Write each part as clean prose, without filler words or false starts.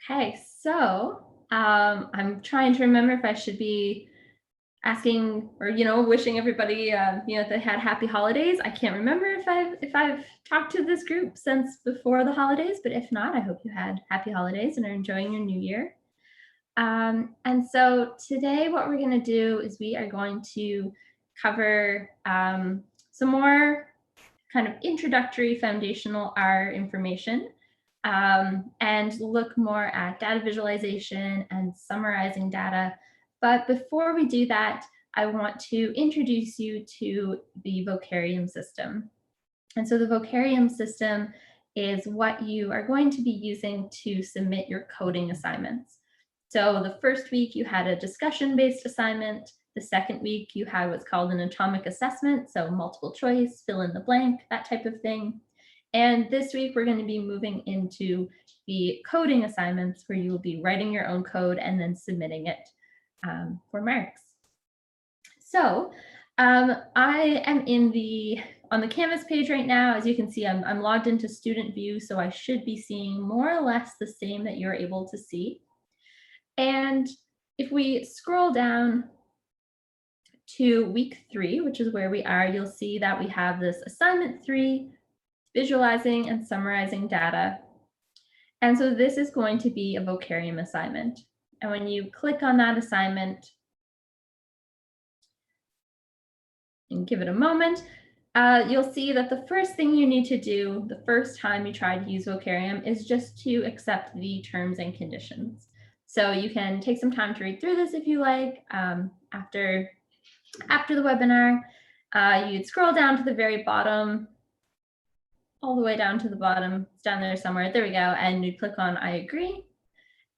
Okay, so I'm trying to remember if I should be asking or wishing everybody if they had happy holidays. I can't remember if I've talked to this group since before the holidays, but if not, I hope you had happy holidays and are enjoying your new year. And so today, what we're going to do is we are going to cover some more kind of introductory foundational R information and look more at data visualization and summarizing data. But before we do that, I want to introduce you to the Vocarium system. And so the Vocarium system is what you are going to be using to submit your coding assignments. So the first week you had a discussion-based assignment. The second week you had what's called an atomic assessment, so multiple choice, fill in the blank, that type of thing. And this week we're going to be moving into the coding assignments where you will be writing your own code and then submitting it for marks. So I am on the Canvas page right now. As you can see, I'm logged into student view, so I should be seeing more or less the same that you're able to see. And if we scroll down to week 3, which is where we are, you'll see that we have this assignment 3, visualizing and summarizing data. And so this is going to be a Vocarium assignment. And when you click on that assignment and give it a moment, you'll see that the first thing you need to do the first time you try to use Vocarium is just to accept the terms and conditions. So you can take some time to read through this if you like. After the webinar, you'd scroll down to the very bottom, all the way down to the bottom. It's down there somewhere. There we go. And you'd click on I agree.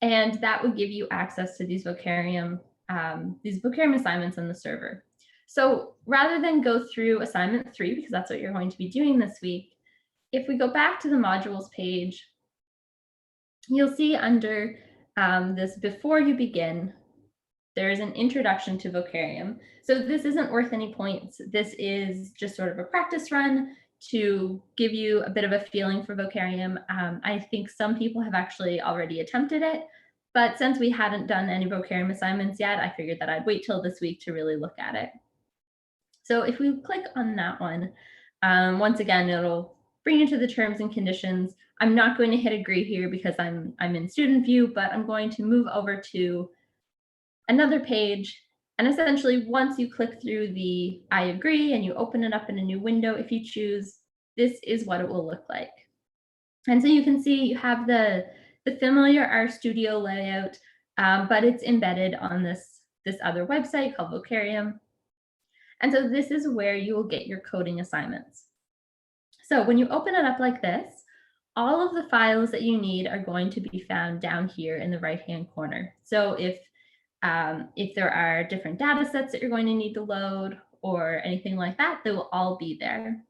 And that would give you access to these Vocarium assignments in the server. So rather than go through assignment 3, because that's what you're going to be doing this week, if we go back to the modules page, you'll see under this before you begin, there is an introduction to Vocarium. So this isn't worth any points. This is just sort of a practice run to give you a bit of a feeling for Vocarium. I think some people have actually already attempted it, but since we hadn't done any Vocarium assignments yet, I figured that I'd wait till this week to really look at it. So if we click on that one, once again, it'll bring you to the terms and conditions. I'm not going to hit agree here because I'm in student view, but I'm going to move over to another page. And essentially, once you click through the I agree and you open it up in a new window, if you choose, this is what it will look like. And so you can see you have the familiar RStudio layout, but it's embedded on this other website called Vocarium. And so this is where you will get your coding assignments. So when you open it up like this, all of the files that you need are going to be found down here in the right-hand corner. So if there are different data sets that you're going to need to load or anything like that, they will all be there.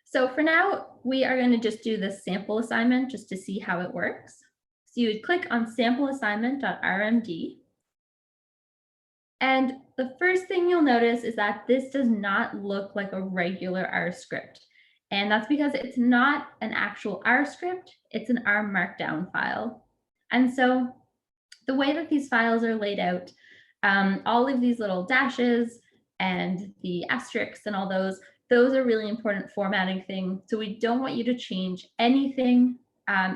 So for now, we are going to just do this sample assignment just to see how it works. So you would click on sampleassignment.rmd. And the first thing you'll notice is that this does not look like a regular R script. And that's because it's not an actual R script, it's an R Markdown file. And so the way that these files are laid out, all of these little dashes and the asterisks and all those are really important formatting things. So we don't want you to change anything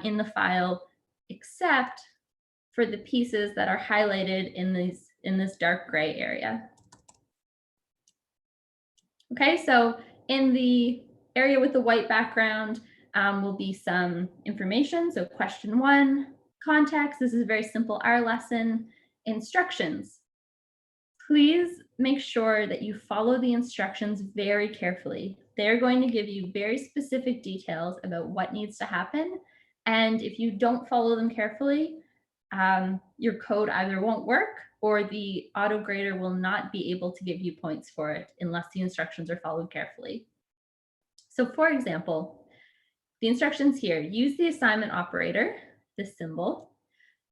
in the file except for the pieces that are highlighted in this dark gray area. Okay, so in the area with the white background will be some information. So question 1, context. This is a very simple R lesson. Instructions. Please make sure that you follow the instructions very carefully. They're going to give you very specific details about what needs to happen. And if you don't follow them carefully, your code either won't work or the auto grader will not be able to give you points for it unless the instructions are followed carefully. So for example, the instructions here, use the assignment operator, this symbol,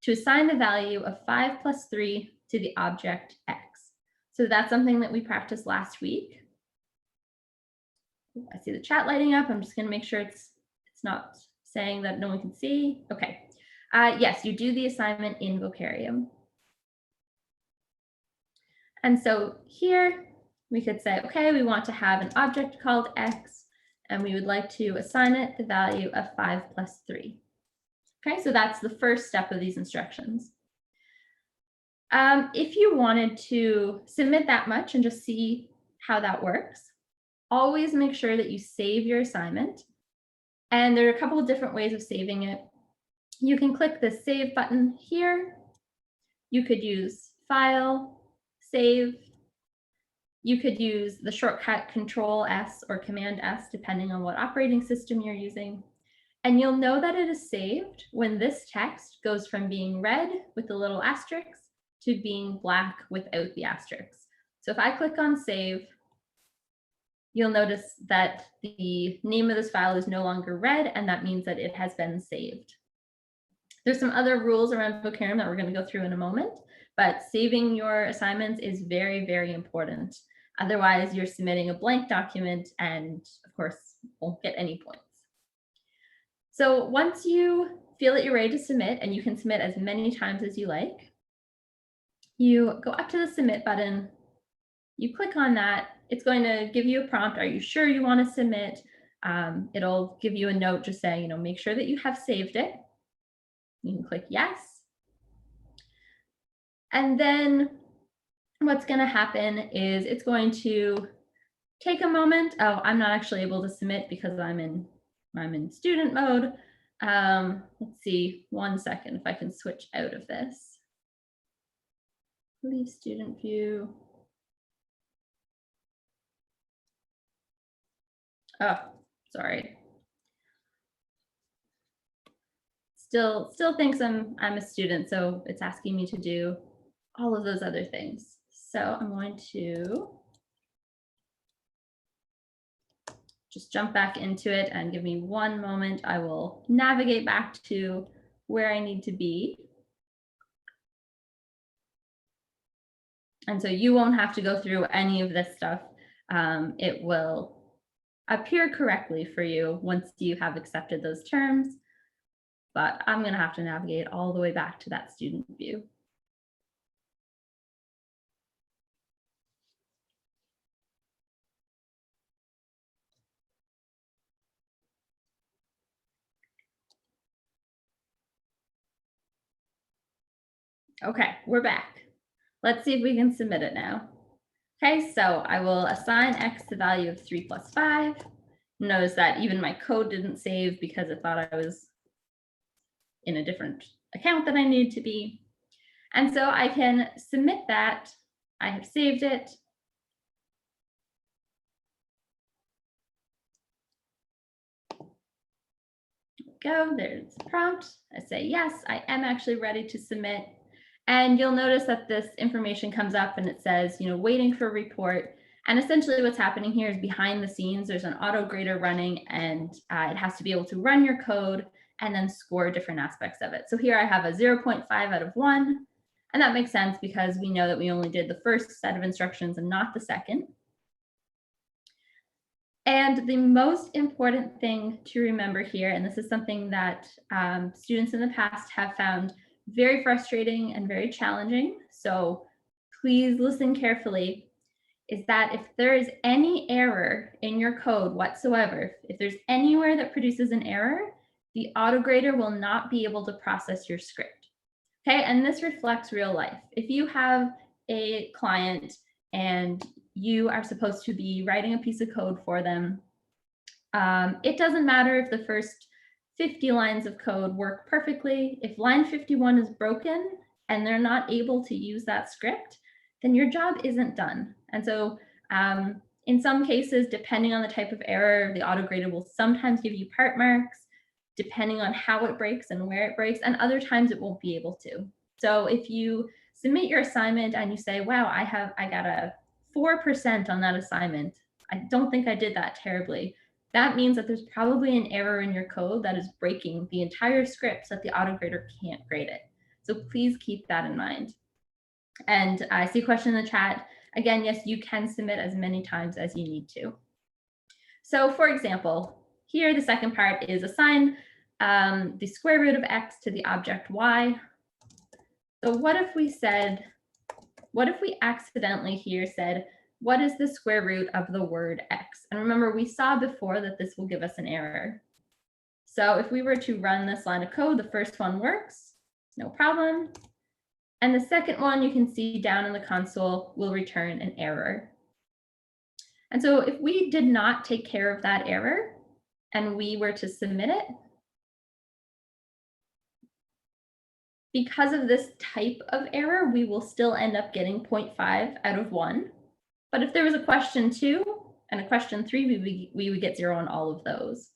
to assign the value of 5 plus 3 to the object X. So that's something that we practiced last week. I see the chat lighting up. I'm just going to make sure it's not saying that no one can see. Okay. Yes, you do the assignment in Vocarium. And so here we could say, okay, we want to have an object called x, and we would like to assign it the value of 5 plus 3. Okay, so that's the first step of these instructions. If you wanted to submit that much and just see how that works, always make sure that you save your assignment. And there are a couple of different ways of saving it. You can click the Save button here. You could use File, Save. You could use the shortcut Control S or Command S, depending on what operating system you're using. And you'll know that it is saved when this text goes from being red with the little asterisks to being black without the asterisks. So if I click on Save, you'll notice that the name of this file is no longer red, and that means that it has been saved. There's some other rules around Vocarium that we're going to go through in a moment, but saving your assignments is very, very important. Otherwise, you're submitting a blank document and, of course, won't get any points. So once you feel that you're ready to submit, and you can submit as many times as you like, you go up to the Submit button, you click on that. It's going to give you a prompt. Are you sure you want to submit? It'll give you a note just saying, make sure that you have saved it. You can click yes. And then what's going to happen is it's going to take a moment. Oh, I'm not actually able to submit because I'm in student mode. Let's see, 1 second if I can switch out of this. Leave student view. Oh, sorry. Still thinks I'm a student, so it's asking me to do all of those other things. So I'm going to just jump back into it and give me 1 moment. I will navigate back to where I need to be. And so you won't have to go through any of this stuff. It will appear correctly for you once you have accepted those terms. But I'm going to have to navigate all the way back to that student view. Okay, we're back. Let's see if we can submit it now. Okay, so I will assign x the value of 3 plus 5. Notice that even my code didn't save because it thought I was in a different account than I needed to be. And so I can submit that. I have saved it. Go, there's the prompt. I say, yes, I am actually ready to submit. And you'll notice that this information comes up and it says, waiting for a report. And essentially what's happening here is behind the scenes, there's an auto grader running, and it has to be able to run your code and then score different aspects of it. So here I have a 0.5 out of 1. And that makes sense because we know that we only did the first set of instructions and not the second. And the most important thing to remember here, and this is something that students in the past have found very frustrating and very challenging, so please listen carefully, is that if there is any error in your code whatsoever, if there's anywhere that produces an error, the AutoGrader will not be able to process your script. Okay, and this reflects real life. If you have a client and you are supposed to be writing a piece of code for them, it doesn't matter if the first 50 lines of code work perfectly. If line 51 is broken and they're not able to use that script, then your job isn't done. And so in some cases, depending on the type of error, the AutoGrader will sometimes give you part marks, depending on how it breaks and where it breaks, and other times it won't be able to. So if you submit your assignment and you say, wow, I got a 4% on that assignment, I don't think I did that terribly. That means that there's probably an error in your code that is breaking the entire script so that the AutoGrader can't grade it. So please keep that in mind. And I see a question in the chat. Again, yes, you can submit as many times as you need to. So for example, here the second part is assign the square root of x to the object y. So what if we accidentally here said, what is the square root of the word x? And remember, we saw before that this will give us an error. So if we were to run this line of code, the first one works, no problem. And the second one, you can see down in the console, will return an error. And so if we did not take care of that error and we were to submit it, because of this type of error, we will still end up getting 0.5 out of 1. But if there was a question 2 and a question 3, we would get 0 on all of those.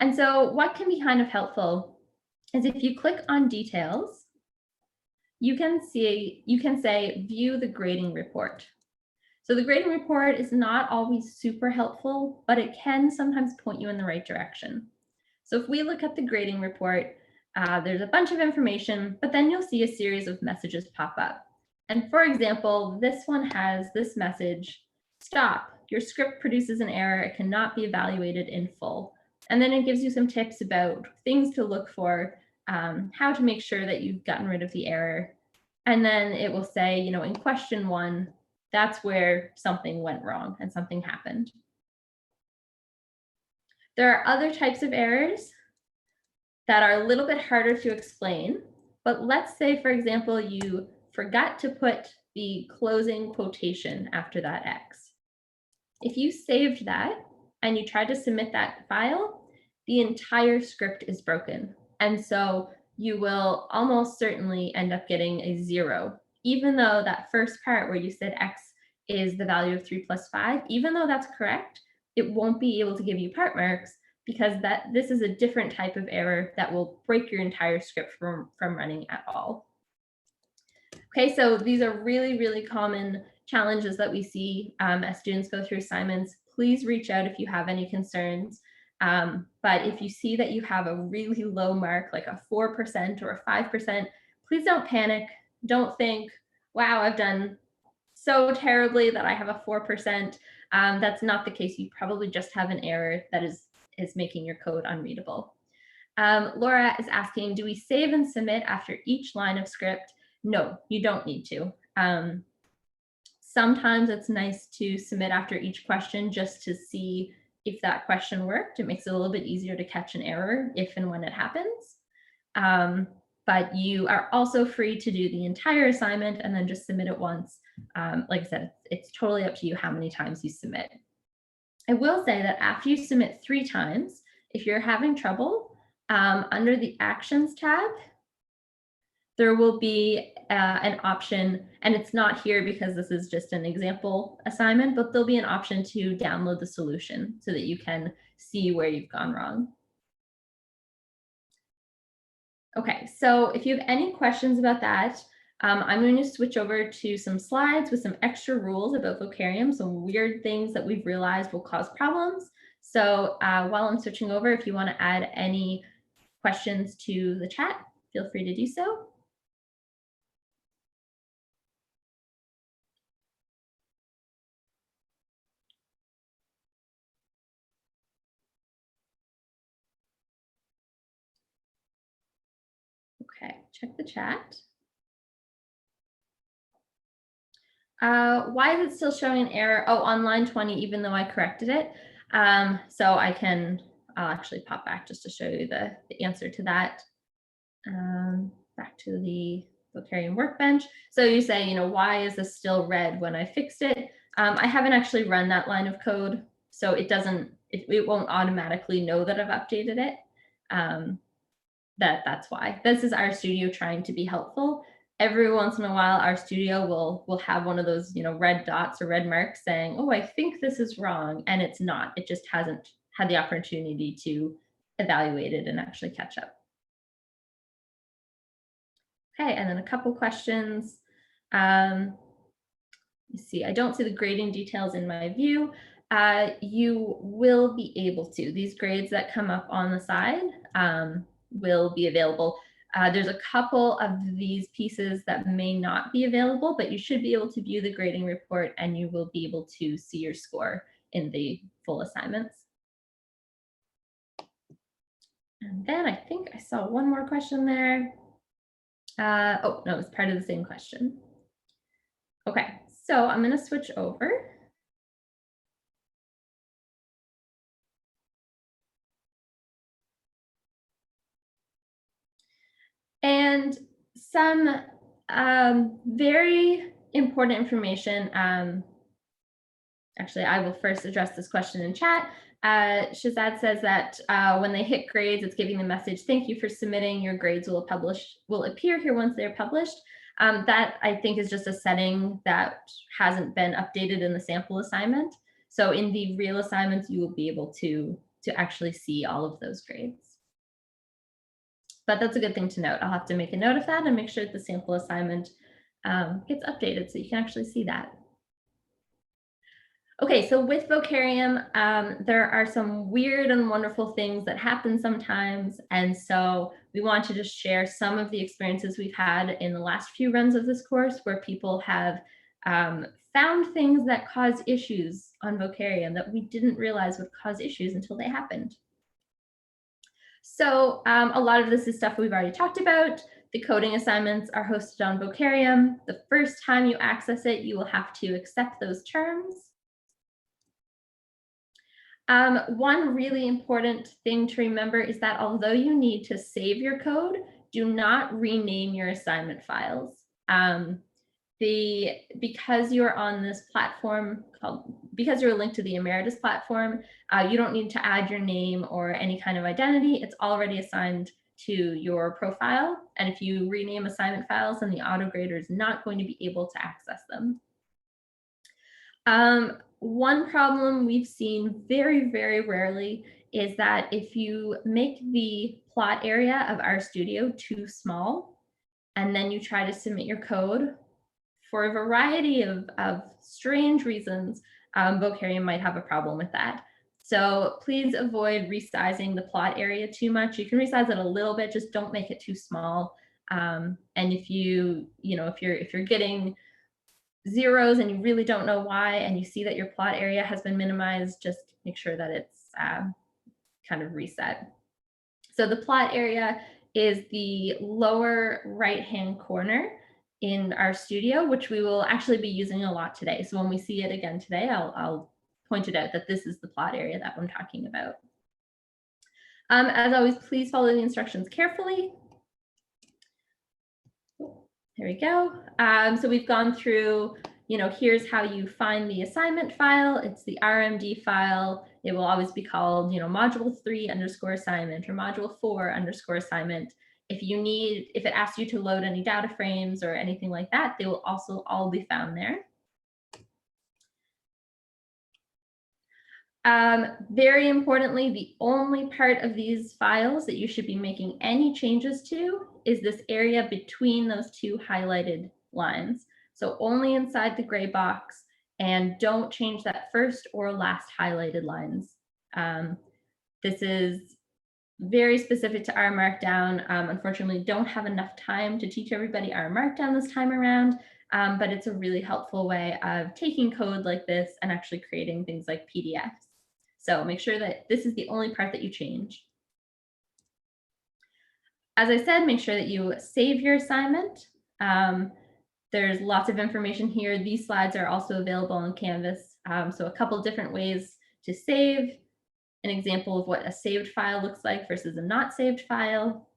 And so what can be kind of helpful is if you click on details, you can say view the grading report. So the grading report is not always super helpful, but it can sometimes point you in the right direction. So if we look at the grading report, there's a bunch of information, but then you'll see a series of messages pop up. And for example, this one has this message, stop, your script produces an error, it cannot be evaluated in full. And then it gives you some tips about things to look for, how to make sure that you've gotten rid of the error. And then it will say, in question 1, that's where something went wrong and something happened. There are other types of errors that are a little bit harder to explain, but let's say, for example, you forgot to put the closing quotation after that X. If you saved that and you tried to submit that file, the entire script is broken. And so you will almost certainly end up getting a 0, even though that first part where you said X is the value of 3 plus 5, even though that's correct, it won't be able to give you part marks because this is a different type of error that will break your entire script from running at all. Okay, so these are really, really common challenges that we see as students go through assignments. Please reach out if you have any concerns. But if you see that you have a really low mark, like a 4% or a 5%, please don't panic. Don't think, wow, I've done so terribly that I have a 4%. That's not the case. You probably just have an error that is making your code unreadable. Laura is asking, do we save and submit after each line of script? No, you don't need to. Sometimes it's nice to submit after each question just to see if that question worked. It makes it a little bit easier to catch an error if and when it happens. But you are also free to do the entire assignment and then just submit it once. Like I said, it's totally up to you how many times you submit. I will say that after you submit 3 times, if you're having trouble, under the Actions tab, there will be an option, and it's not here because this is just an example assignment, but there'll be an option to download the solution so that you can see where you've gone wrong. Okay, so if you have any questions about that, I'm going to switch over to some slides with some extra rules about Vocarium, some weird things that we've realized will cause problems. So while I'm switching over, if you want to add any questions to the chat, feel free to do so. Okay, check the chat. Why is it still showing an error? Oh, on line 20, even though I corrected it. So I'll actually pop back just to show you the answer to that. Back to the Vocarium workbench. So you say, why is this still red when I fixed it? I haven't actually run that line of code, so it won't automatically know that I've updated it. That's why. This is RStudio trying to be helpful. Every once in a while, RStudio will have one of those, red dots or red marks saying, oh, I think this is wrong. And it's not. It just hasn't had the opportunity to evaluate it and actually catch up. Okay, and then a couple questions. Let's see, I don't see the grading details in my view. You will be able to. These grades that come up on the side will be available. There's a couple of these pieces that may not be available, but you should be able to view the grading report and you will be able to see your score in the full assignments. And then I think I saw one more question there. Oh, no, it's part of the same question. Okay, so I'm going to switch over. And some very important information. Actually, I will first address this question in chat. Shazad says that when they hit grades, it's giving the message, thank you for submitting, your grades will appear here once they're published. That I think is just a setting that hasn't been updated in the sample assignment. So in the real assignments, you will be able to actually see all of those grades. But that's a good thing to note. I'll have to make a note of that and make sure that the sample assignment gets updated so you can actually see that. Okay, so with Vocarium, there are some weird and wonderful things that happen sometimes. And so we want to just share some of the experiences we've had in the last few runs of this course where people have found things that cause issues on Vocarium that we didn't realize would cause issues until they happened. So a lot of this is stuff we've already talked about. The coding assignments are hosted on Vocarium. The first time you access it, you will have to accept those terms. One really important thing to remember is that although you need to save your code, do not rename your assignment files. Because you're on this platform because you're linked to the Emeritus platform, you don't need to add your name or any kind of identity. It's already assigned to your profile. And if you rename assignment files, then the autograder is not going to be able to access them. One problem we've seen very, very rarely is that if you make the plot area of RStudio too small, and then you try to submit your code, for a variety of strange reasons, Vocarium might have a problem with that. So please avoid resizing the plot area too much. You can resize it a little bit, just don't make it too small. And if if you're getting zeros and you really don't know why, and you see that your plot area has been minimized, just make sure that it's kind of reset. So the plot area is the lower right-hand corner in RStudio, which we will actually be using a lot today. So when we see it again today, I'll point it out that this is the plot area that I'm talking about. As always, please follow the instructions carefully. There we go. So we've gone through, here's how you find the assignment file. It's the RMD file. It will always be called, module3_assignment or module4_assignment. If it asks you to load any data frames or anything like that, they will also all be found there. Very importantly, the only part of these files that you should be making any changes to is this area between those two highlighted lines. So only inside the gray box, and don't change that first or last highlighted lines. This is very specific to R Markdown. Unfortunately, don't have enough time to teach everybody R Markdown this time around, but it's a really helpful way of taking code like this and actually creating things like PDFs. So make sure that this is the only part that you change. As I said, make sure that you save your assignment. There's lots of information here. These slides are also available on Canvas. So a couple different ways to save, an example of what a saved file looks like versus a not saved file.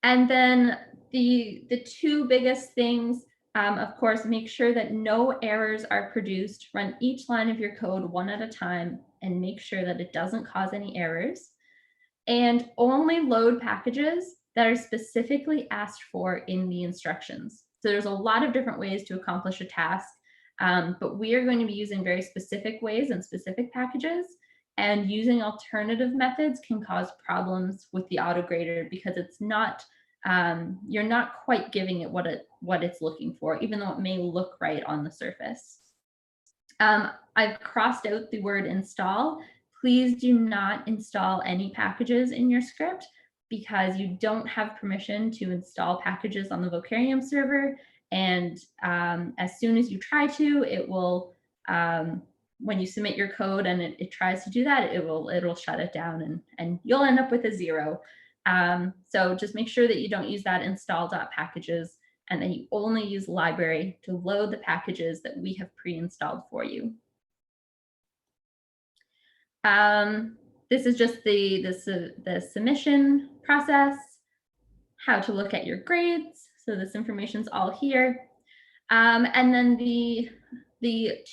And then the two biggest things, of course, make sure that no errors are produced. Run each line of your code one at a time and make sure that it doesn't cause any errors. And only load packages that are specifically asked for in the instructions. So there's a lot of different ways to accomplish a task, but we are going to be using very specific ways and specific packages. And using alternative methods can cause problems with the autograder because it's not, you're not quite giving it what it's looking for, even though it may look right on the surface. I've crossed out the word install. Please do not install any packages in your script because you don't have permission to install packages on the Vocarium server. And as soon as you try to, it will when you submit your code and it tries to do that, it'll shut it down and you'll end up with a 0. So just make sure that you don't use that install.packages and that you only use library to load the packages that we have pre-installed for you. This is just the submission process, how to look at your grades. So this information's all here. And then the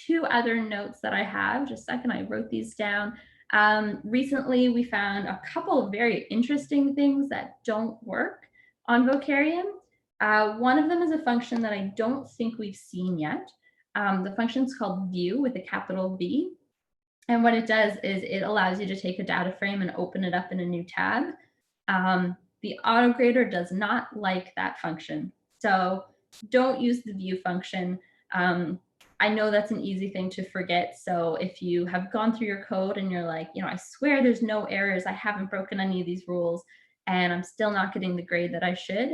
two other notes that I have, just a second, I wrote these down. Recently, we found a couple of very interesting things that don't work on Vocarium. One of them is a function that I don't think we've seen yet. The function is called view with a capital V. And what it does is it allows you to take a data frame and open it up in a new tab. The AutoGrader does not like that function. So don't use the view function. I know that's an easy thing to forget. So if you have gone through your code and you're like, I swear there's no errors, I haven't broken any of these rules, and I'm still not getting the grade that I should,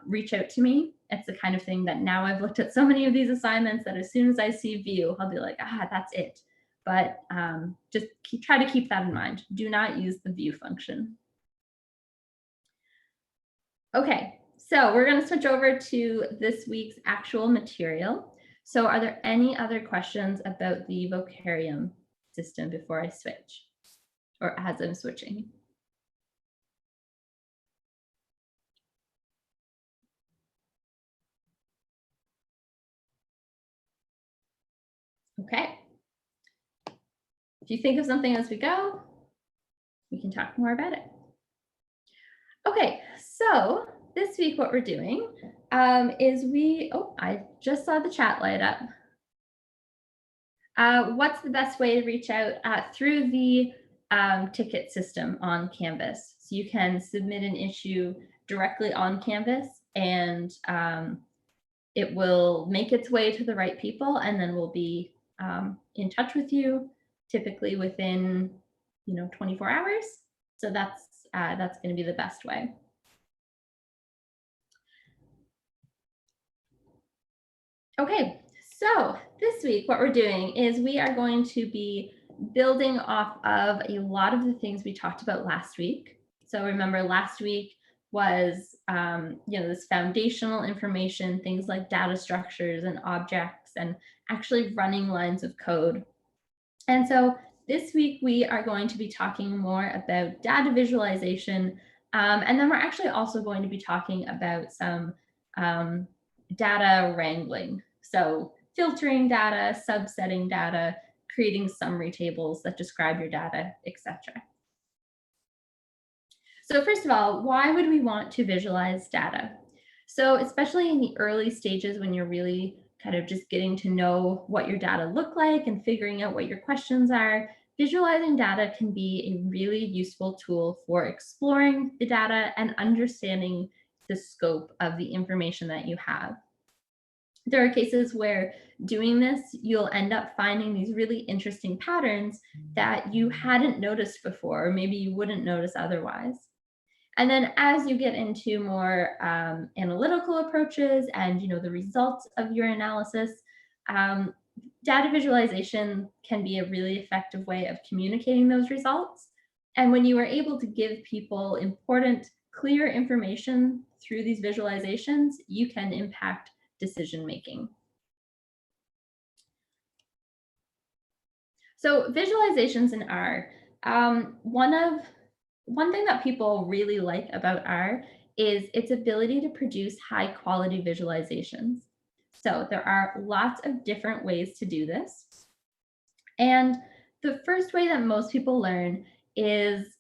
reach out to me. It's the kind of thing that now I've looked at so many of these assignments that as soon as I see view, I'll be like, that's it. But just try to keep that in mind. Do not use the view function. Okay, so we're going to switch over to this week's actual material. So are there any other questions about the Vocarium system before I switch, or as I'm switching? Okay. If you think of something as we go, we can talk more about it. Okay, so this week what we're doing is I just saw the chat light up. What's the best way to reach out through the ticket system on Canvas? So you can submit an issue directly on Canvas, and it will make its way to the right people, and then we'll be in touch with you, typically within 24 hours. So that's going to be the best way. Okay, so this week what we're doing is we are going to be building off of a lot of the things we talked about last week. So remember, last week was this foundational information, things like data structures and objects and actually running lines of code. And so this week we are going to be talking more about data visualization, and then we're actually also going to be talking about some data wrangling. So filtering data, subsetting data, creating summary tables that describe your data, etc. So first of all, why would we want to visualize data? So especially in the early stages when you're really kind of just getting to know what your data look like and figuring out what your questions are, visualizing data can be a really useful tool for exploring the data and understanding the scope of the information that you have. There are cases where doing this, you'll end up finding these really interesting patterns that you hadn't noticed before, or maybe you wouldn't notice otherwise. And then as you get into more analytical approaches and the results of your analysis, data visualization can be a really effective way of communicating those results. And when you are able to give people important, clear information through these visualizations, you can impact decision making. So visualizations in R, one thing that people really like about R is its ability to produce high quality visualizations. So there are lots of different ways to do this. And the first way that most people learn is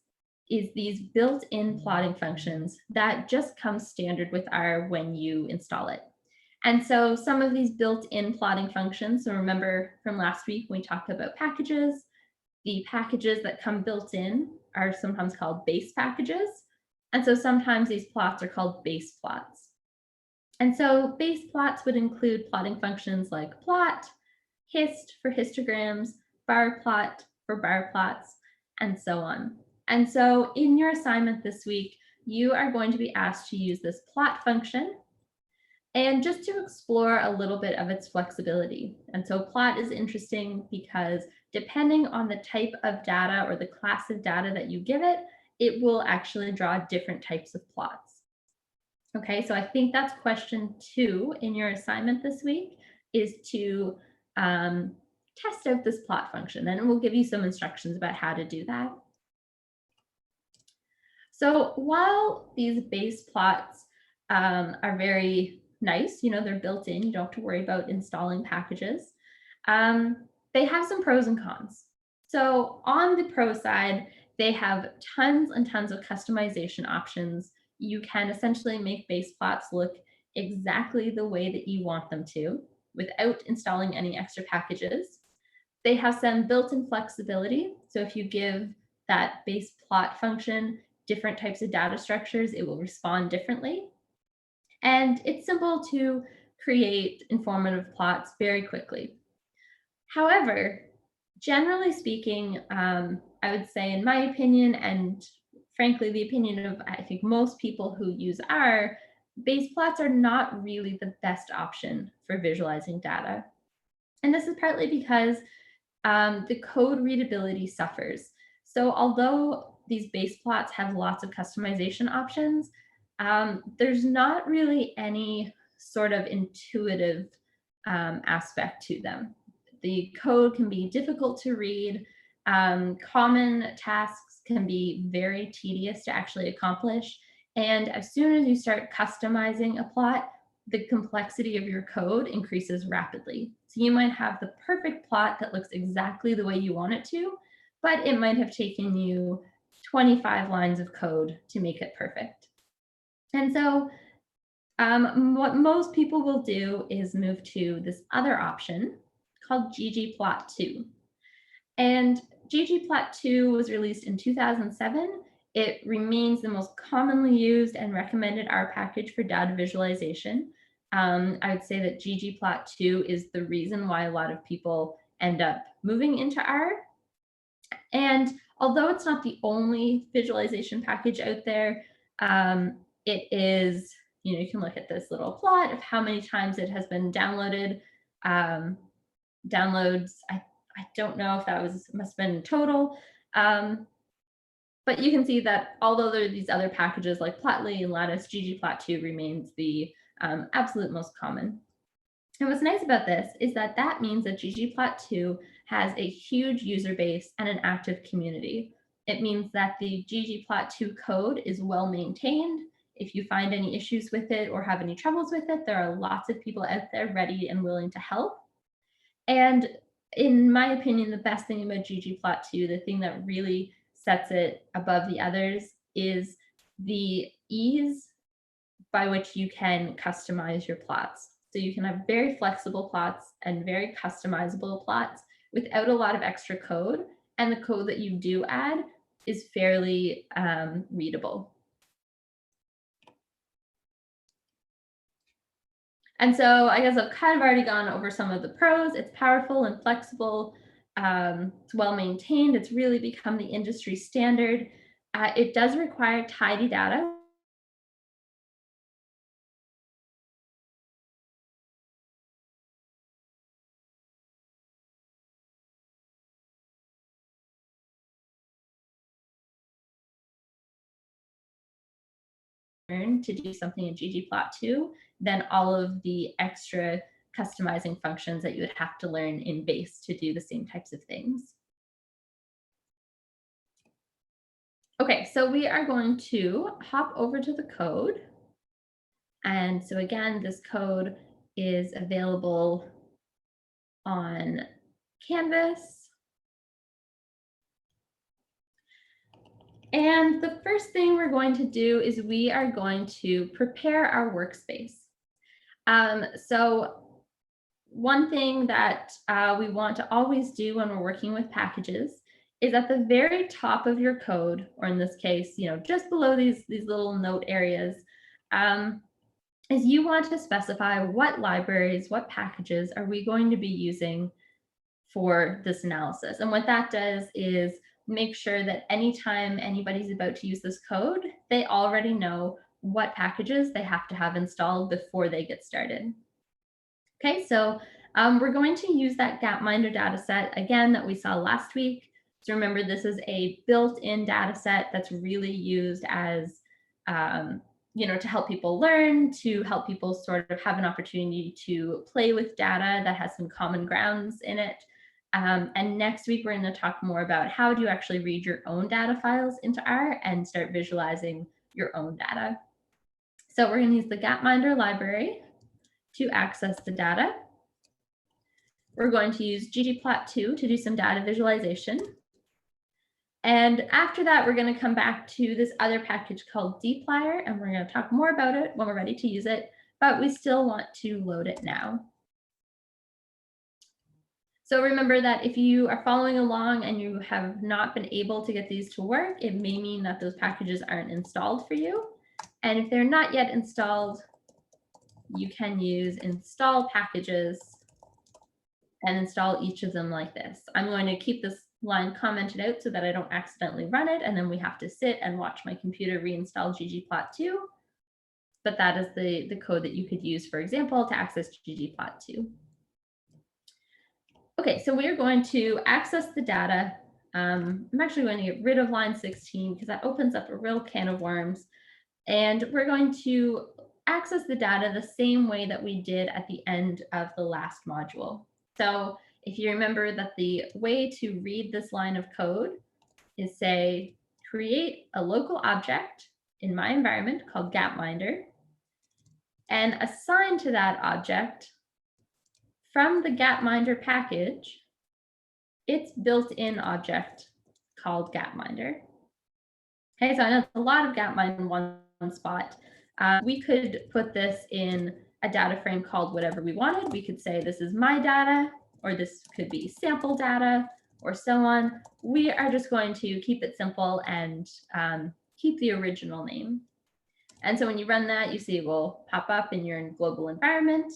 these built-in plotting functions that just come standard with R when you install it. And so some of these built-in plotting functions, so remember from last week when we talked about packages, the packages that come built in are sometimes called base packages. And so sometimes these plots are called base plots. And so base plots would include plotting functions like plot, hist for histograms, bar plot for bar plots, and so on. And so in your assignment this week, you are going to be asked to use this plot function. and just to explore a little bit of its flexibility. And so plot is interesting because depending on the type of data or the class of data that you give it, it will actually draw different types of plots. Okay, so I think that's question 2 in your assignment this week, is to test out this plot function, and we'll give you some instructions about how to do that. So while these base plots are very nice, they're built in, you don't have to worry about installing packages, they have some pros and cons. So on the pro side, they have tons and tons of customization options. You can essentially make base plots look exactly the way that you want them to without installing any extra packages. They have some built-in flexibility. So if you give that base plot function different types of data structures, it will respond differently. And it's simple to create informative plots very quickly. However, generally speaking, I would say, in my opinion, and frankly, the opinion of I think most people who use R, base plots are not really the best option for visualizing data. And this is partly because the code readability suffers. So although these base plots have lots of customization options, there's not really any sort of intuitive aspect to them. The code can be difficult to read. Common tasks can be very tedious to actually accomplish. And as soon as you start customizing a plot, the complexity of your code increases rapidly. So you might have the perfect plot that looks exactly the way you want it to, but it might have taken you 25 lines of code to make it perfect. And so what most people will do is move to this other option called ggplot2. And ggplot2 was released in 2007. It remains the most commonly used and recommended R package for data visualization. I would say that ggplot2 is the reason why a lot of people end up moving into R. And although it's not the only visualization package out there, it is, you can look at this little plot of how many times it has been downloaded. Downloads, I don't know if that must have been total. But you can see that although there are these other packages like Plotly and Lattice, ggplot2 remains the absolute most common. And what's nice about this is that that means that ggplot2 has a huge user base and an active community. It means that the ggplot2 code is well maintained. If you find any issues with it or have any troubles with it, there are lots of people out there ready and willing to help. And in my opinion, the best thing about ggplot2, the thing that really sets it above the others, is the ease by which you can customize your plots. So you can have very flexible plots and very customizable plots without a lot of extra code. And the code that you do add is fairly readable. And so I guess I've kind of already gone over some of the pros. It's powerful and flexible. It's well maintained. It's really become the industry standard. It does require tidy data. To do something in ggplot2 than all of the extra customizing functions that you would have to learn in base to do the same types of things. Okay, so we are going to hop over to the code. And so again, this code is available on Canvas. And the first thing we're going to do is we are going to prepare our workspace. So one thing that we want to always do when we're working with packages is at the very top of your code, or in this case, just below these little note areas, is you want to specify what libraries, what packages are we going to be using for this analysis. And what that does is make sure that anytime anybody's about to use this code, they already know what packages they have to have installed before they get started. Okay, so we're going to use that Gapminder data set again that we saw last week. So remember, this is a built-in data set that's really used as, to help people learn, to help people sort of have an opportunity to play with data that has some common grounds in it. And next week, we're going to talk more about how do you actually read your own data files into R and start visualizing your own data. So we're going to use the Gapminder library to access the data. We're going to use ggplot2 to do some data visualization. And after that, we're going to come back to this other package called dplyr, and we're going to talk more about it when we're ready to use it, but we still want to load it now. So remember that if you are following along and you have not been able to get these to work, it may mean that those packages aren't installed for you. And if they're not yet installed, you can use install packages and install each of them like this. I'm going to keep this line commented out so that I don't accidentally run it, and then we have to sit and watch my computer reinstall ggplot2. But that is the code that you could use, for example, to access ggplot2. Okay, so we're going to access the data. I'm actually going to get rid of line 16 because that opens up a real can of worms. And we're going to access the data the same way that we did at the end of the last module. So if you remember that the way to read this line of code is say, create a local object in my environment called Gapminder and assign to that object from the Gapminder package its built-in object called Gapminder. Okay, so I know it's a lot of Gapminder in one spot. We could put this in a data frame called whatever we wanted. We could say this is my data, or this could be sample data, or so on. We are just going to keep it simple and keep the original name. And so when you run that, you see it will pop up in your global environment.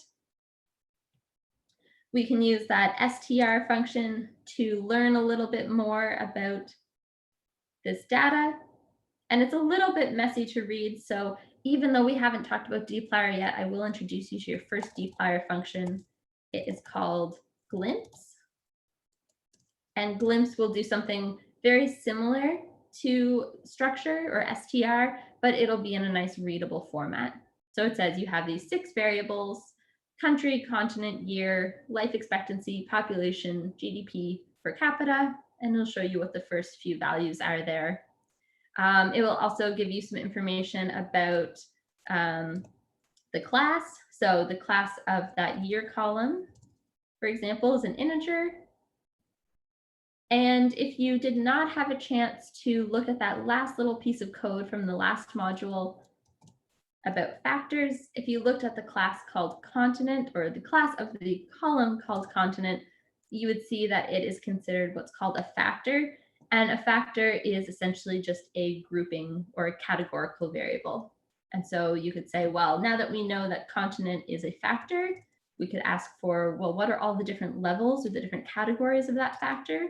We can use that str function to learn a little bit more about this data. And it's a little bit messy to read. So even though we haven't talked about dplyr yet, I will introduce you to your first dplyr function. It is called glimpse. And glimpse will do something very similar to structure or str, but it'll be in a nice readable format. So it says you have these 6 variables: country, continent, year, life expectancy, population, GDP per capita, and it'll show you what the first few values are there. It will also give you some information about the class. So the class of that year column, for example, is an integer. And if you did not have a chance to look at that last little piece of code from the last module about factors, if you looked at the class called continent, or the class of the column called continent, you would see that it is considered what's called a factor. And a factor is essentially just a grouping or a categorical variable. And so you could say, well, now that we know that continent is a factor, we could ask for, well, what are all the different levels or the different categories of that factor?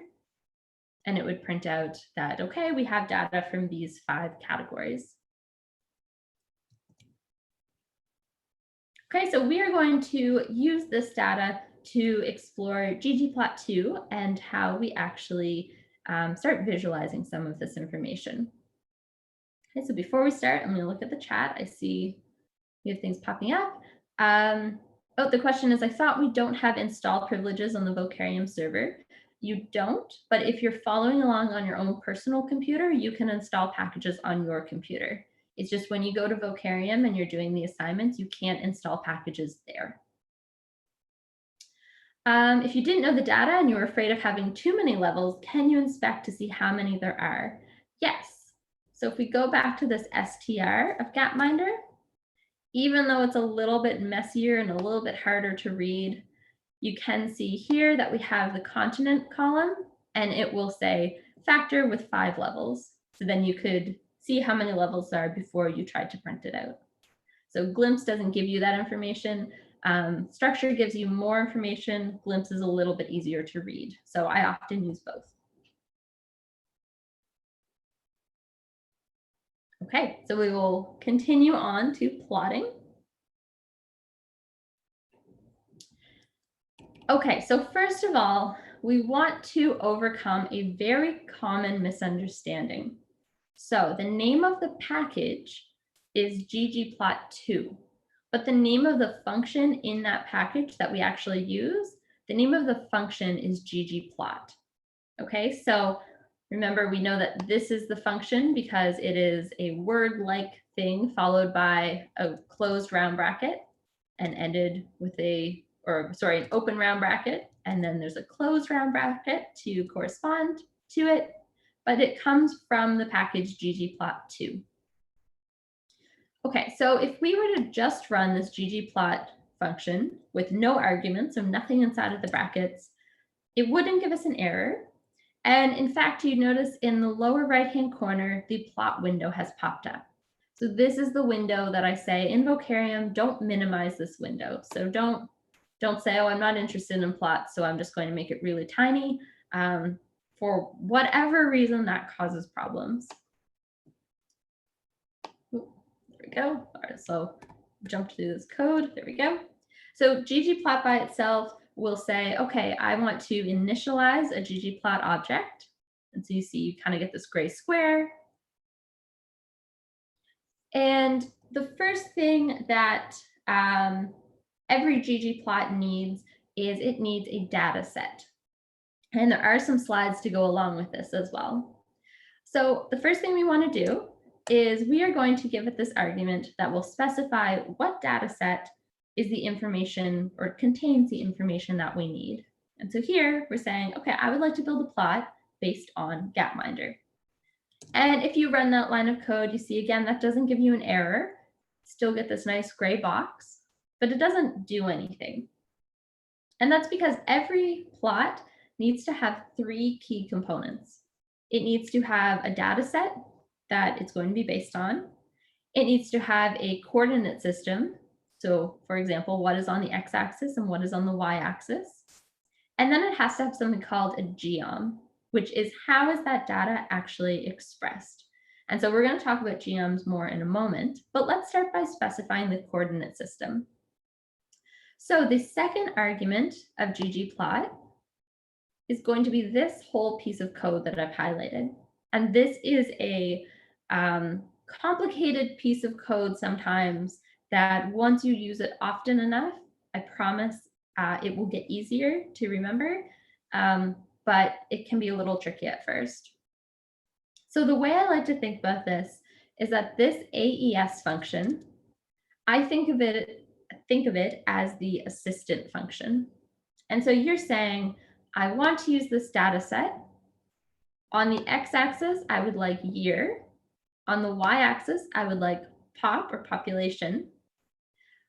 And it would print out that, okay, we have data from these 5 categories. Okay, so we are going to use this data to explore ggplot2 and how we actually start visualizing some of this information. Okay, so before we start, I'm going to look at the chat. I see we have things popping up. Oh, the question is, I thought we don't have install privileges on the Vocarium server. You don't, but if you're following along on your own personal computer, you can install packages on your computer. It's just when you go to Vocarium and you're doing the assignments, you can't install packages there. If you didn't know the data and you were afraid of having too many levels, can you inspect to see how many there are? Yes. So if we go back to this str of Gapminder, even though it's a little bit messier and a little bit harder to read, you can see here that we have the continent column, and it will say factor with 5 levels. So then you could see how many levels there are before you tried to print it out. So Glimpse doesn't give you that information. Structure gives you more information. Glimpse is a little bit easier to read. So I often use both. Okay, so we will continue on to plotting. Okay, so first of all, we want to overcome a very common misunderstanding. So the name of the package is ggplot2, but the name of the function in that package that we actually use, the name of the function is ggplot. Okay, so remember, we know that this is the function because it is a word-like thing followed by a closed round bracket and ended with an open round bracket, and then there's a closed round bracket to correspond to it, but it comes from the package ggplot2. Okay, so if we were to just run this ggplot function with no arguments, so nothing inside of the brackets, it wouldn't give us an error. And in fact, you notice in the lower right-hand corner, the plot window has popped up. So this is the window that I say in Vocarium, don't minimize this window. So don't say, oh, I'm not interested in plots, so I'm just going to make it really tiny. For whatever reason, that causes problems. There we go. All right, so jump through this code. There we go. So ggplot by itself will say, okay, I want to initialize a ggplot object. And so you see, you kind of get this gray square. And the first thing that every ggplot needs is it needs a data set. And there are some slides to go along with this as well. So the first thing we want to do is we are going to give it this argument that will specify what data set is the information or contains the information that we need. And so here we're saying, okay, I would like to build a plot based on Gapminder. And if you run that line of code, you see again, that doesn't give you an error. Still get this nice gray box, but it doesn't do anything. And that's because every plot needs to have three key components. It needs to have a data set that it's going to be based on. It needs to have a coordinate system. So for example, what is on the x-axis and what is on the y-axis. And then it has to have something called a geom, which is how is that data actually expressed. And so we're going to talk about geoms more in a moment, but let's start by specifying the coordinate system. So the second argument of ggplot is going to be this whole piece of code that I've highlighted. And this is a complicated piece of code sometimes that once you use it often enough, I promise it will get easier to remember, but it can be a little tricky at first. So the way I like to think about this is that this AES function, I think of it as the assistant function. And so you're saying, I want to use this data set. On the x-axis, I would like year. On the y-axis, I would like pop or population.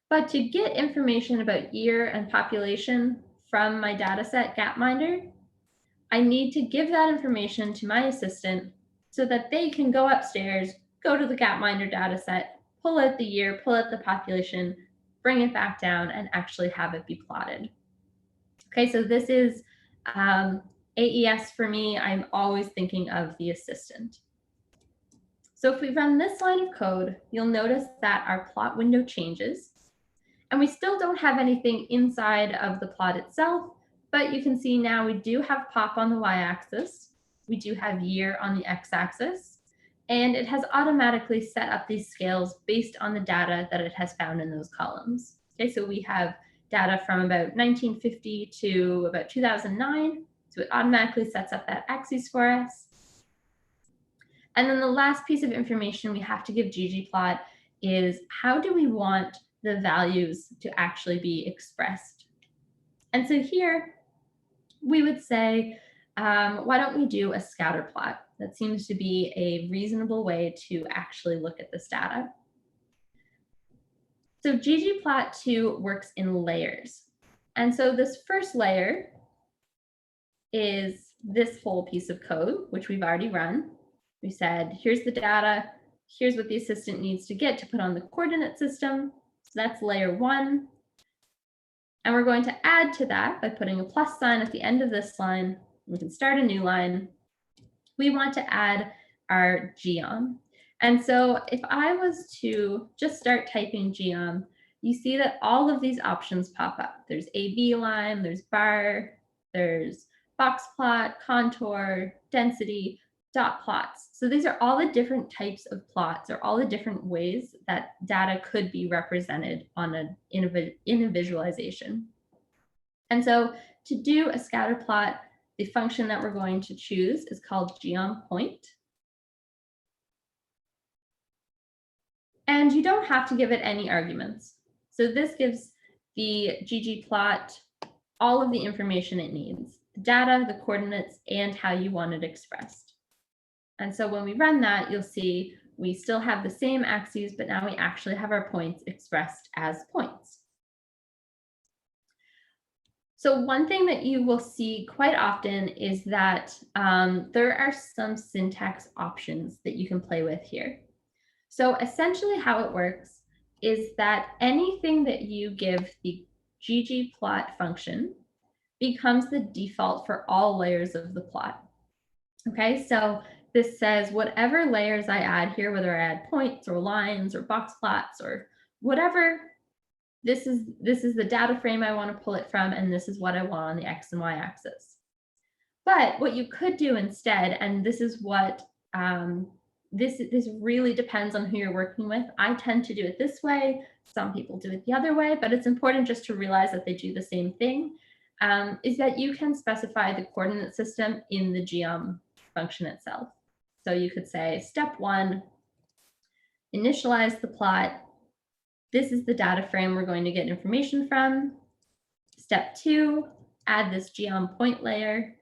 But to get information about year and population from my data set Gapminder, I need to give that information to my assistant so that they can go upstairs, go to the Gapminder data set, pull out the year, pull out the population, bring it back down, and actually have it be plotted. Okay, so this is AES for me. I'm always thinking of the assistant. So if we run this line of code, you'll notice that our plot window changes. And we still don't have anything inside of the plot itself, but you can see now we do have pop on the y-axis. We do have year on the x-axis, and it has automatically set up these scales based on the data that it has found in those columns. Okay, so we have data from about 1950 to about 2009. So it automatically sets up that axis for us. And then the last piece of information we have to give ggplot is how do we want the values to actually be expressed? And so here we would say, why don't we do a scatter plot? That seems to be a reasonable way to actually look at this data. So ggplot2 works in layers. And so this first layer is this whole piece of code, which we've already run. We said, here's the data, here's what the assistant needs to get to put on the coordinate system. So that's layer 1. And we're going to add to that by putting a plus sign at the end of this line. We can start a new line. We want to add our geom. And so if I was to just start typing geom, you see that all of these options pop up. There's A/B line, there's bar, there's box plot, contour, density, dot plots. So these are all the different types of plots or all the different ways that data could be represented in a visualization. And so to do a scatter plot, the function that we're going to choose is called geom_point. And you don't have to give it any arguments. So this gives the ggplot all of the information it needs, the data, the coordinates, and how you want it expressed. And so when we run that, you'll see we still have the same axes, but now we actually have our points expressed as points. So one thing that you will see quite often is that there are some syntax options that you can play with here. So essentially how it works is that anything that you give the ggplot function becomes the default for all layers of the plot. Okay, so this says whatever layers I add here, whether I add points or lines or box plots or whatever, this is the data frame I want to pull it from, and this is what I want on the X and Y axis. But what you could do instead, and this is what this really depends on who you're working with. I tend to do it this way. Some people do it the other way, but it's important just to realize that they do the same thing, is that you can specify the coordinate system in the geom function itself. So you could say, step 1, initialize the plot. This is the data frame we're going to get information from. Step 2, add this geom_point layer.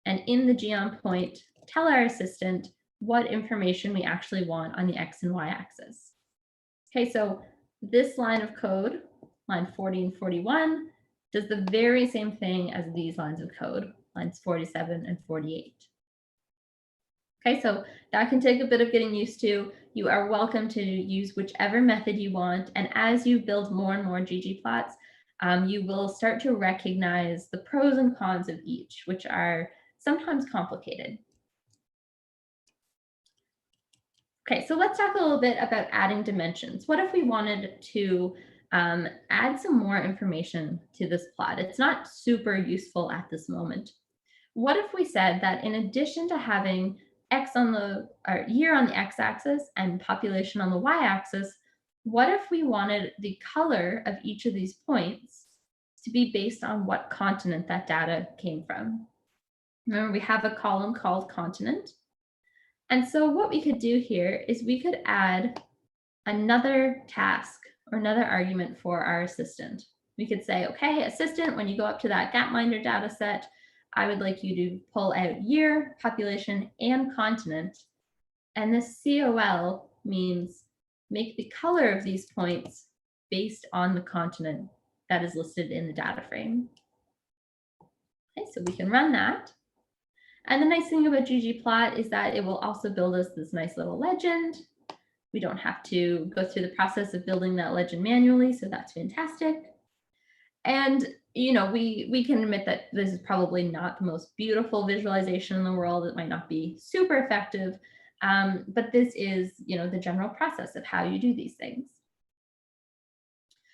And in the geom_point, tell our assistant what information we actually want on the X and Y axis. Okay, so this line of code, line 40 and 41, does the very same thing as these lines of code, lines 47 and 48. Okay, so that can take a bit of getting used to. You are welcome to use whichever method you want. And as you build more and more ggplots, you will start to recognize the pros and cons of each, which are sometimes complicated. Okay, so let's talk a little bit about adding dimensions. What if we wanted to add some more information to this plot? It's not super useful at this moment. What if we said that in addition to having year on the x-axis and population on the y-axis, what if we wanted the color of each of these points to be based on what continent that data came from? Remember, we have a column called continent. And so what we could do here is we could add another task or another argument for our assistant. We could say, okay, assistant, when you go up to that Gapminder data set, I would like you to pull out year, population, and continent. And this COL means make the color of these points based on the continent that is listed in the data frame. Okay, so we can run that. And the nice thing about ggplot is that it will also build us this nice little legend. We don't have to go through the process of building that legend manually, so that's fantastic. And we can admit that this is probably not the most beautiful visualization in the world. It might not be super effective, but this is the general process of how you do these things.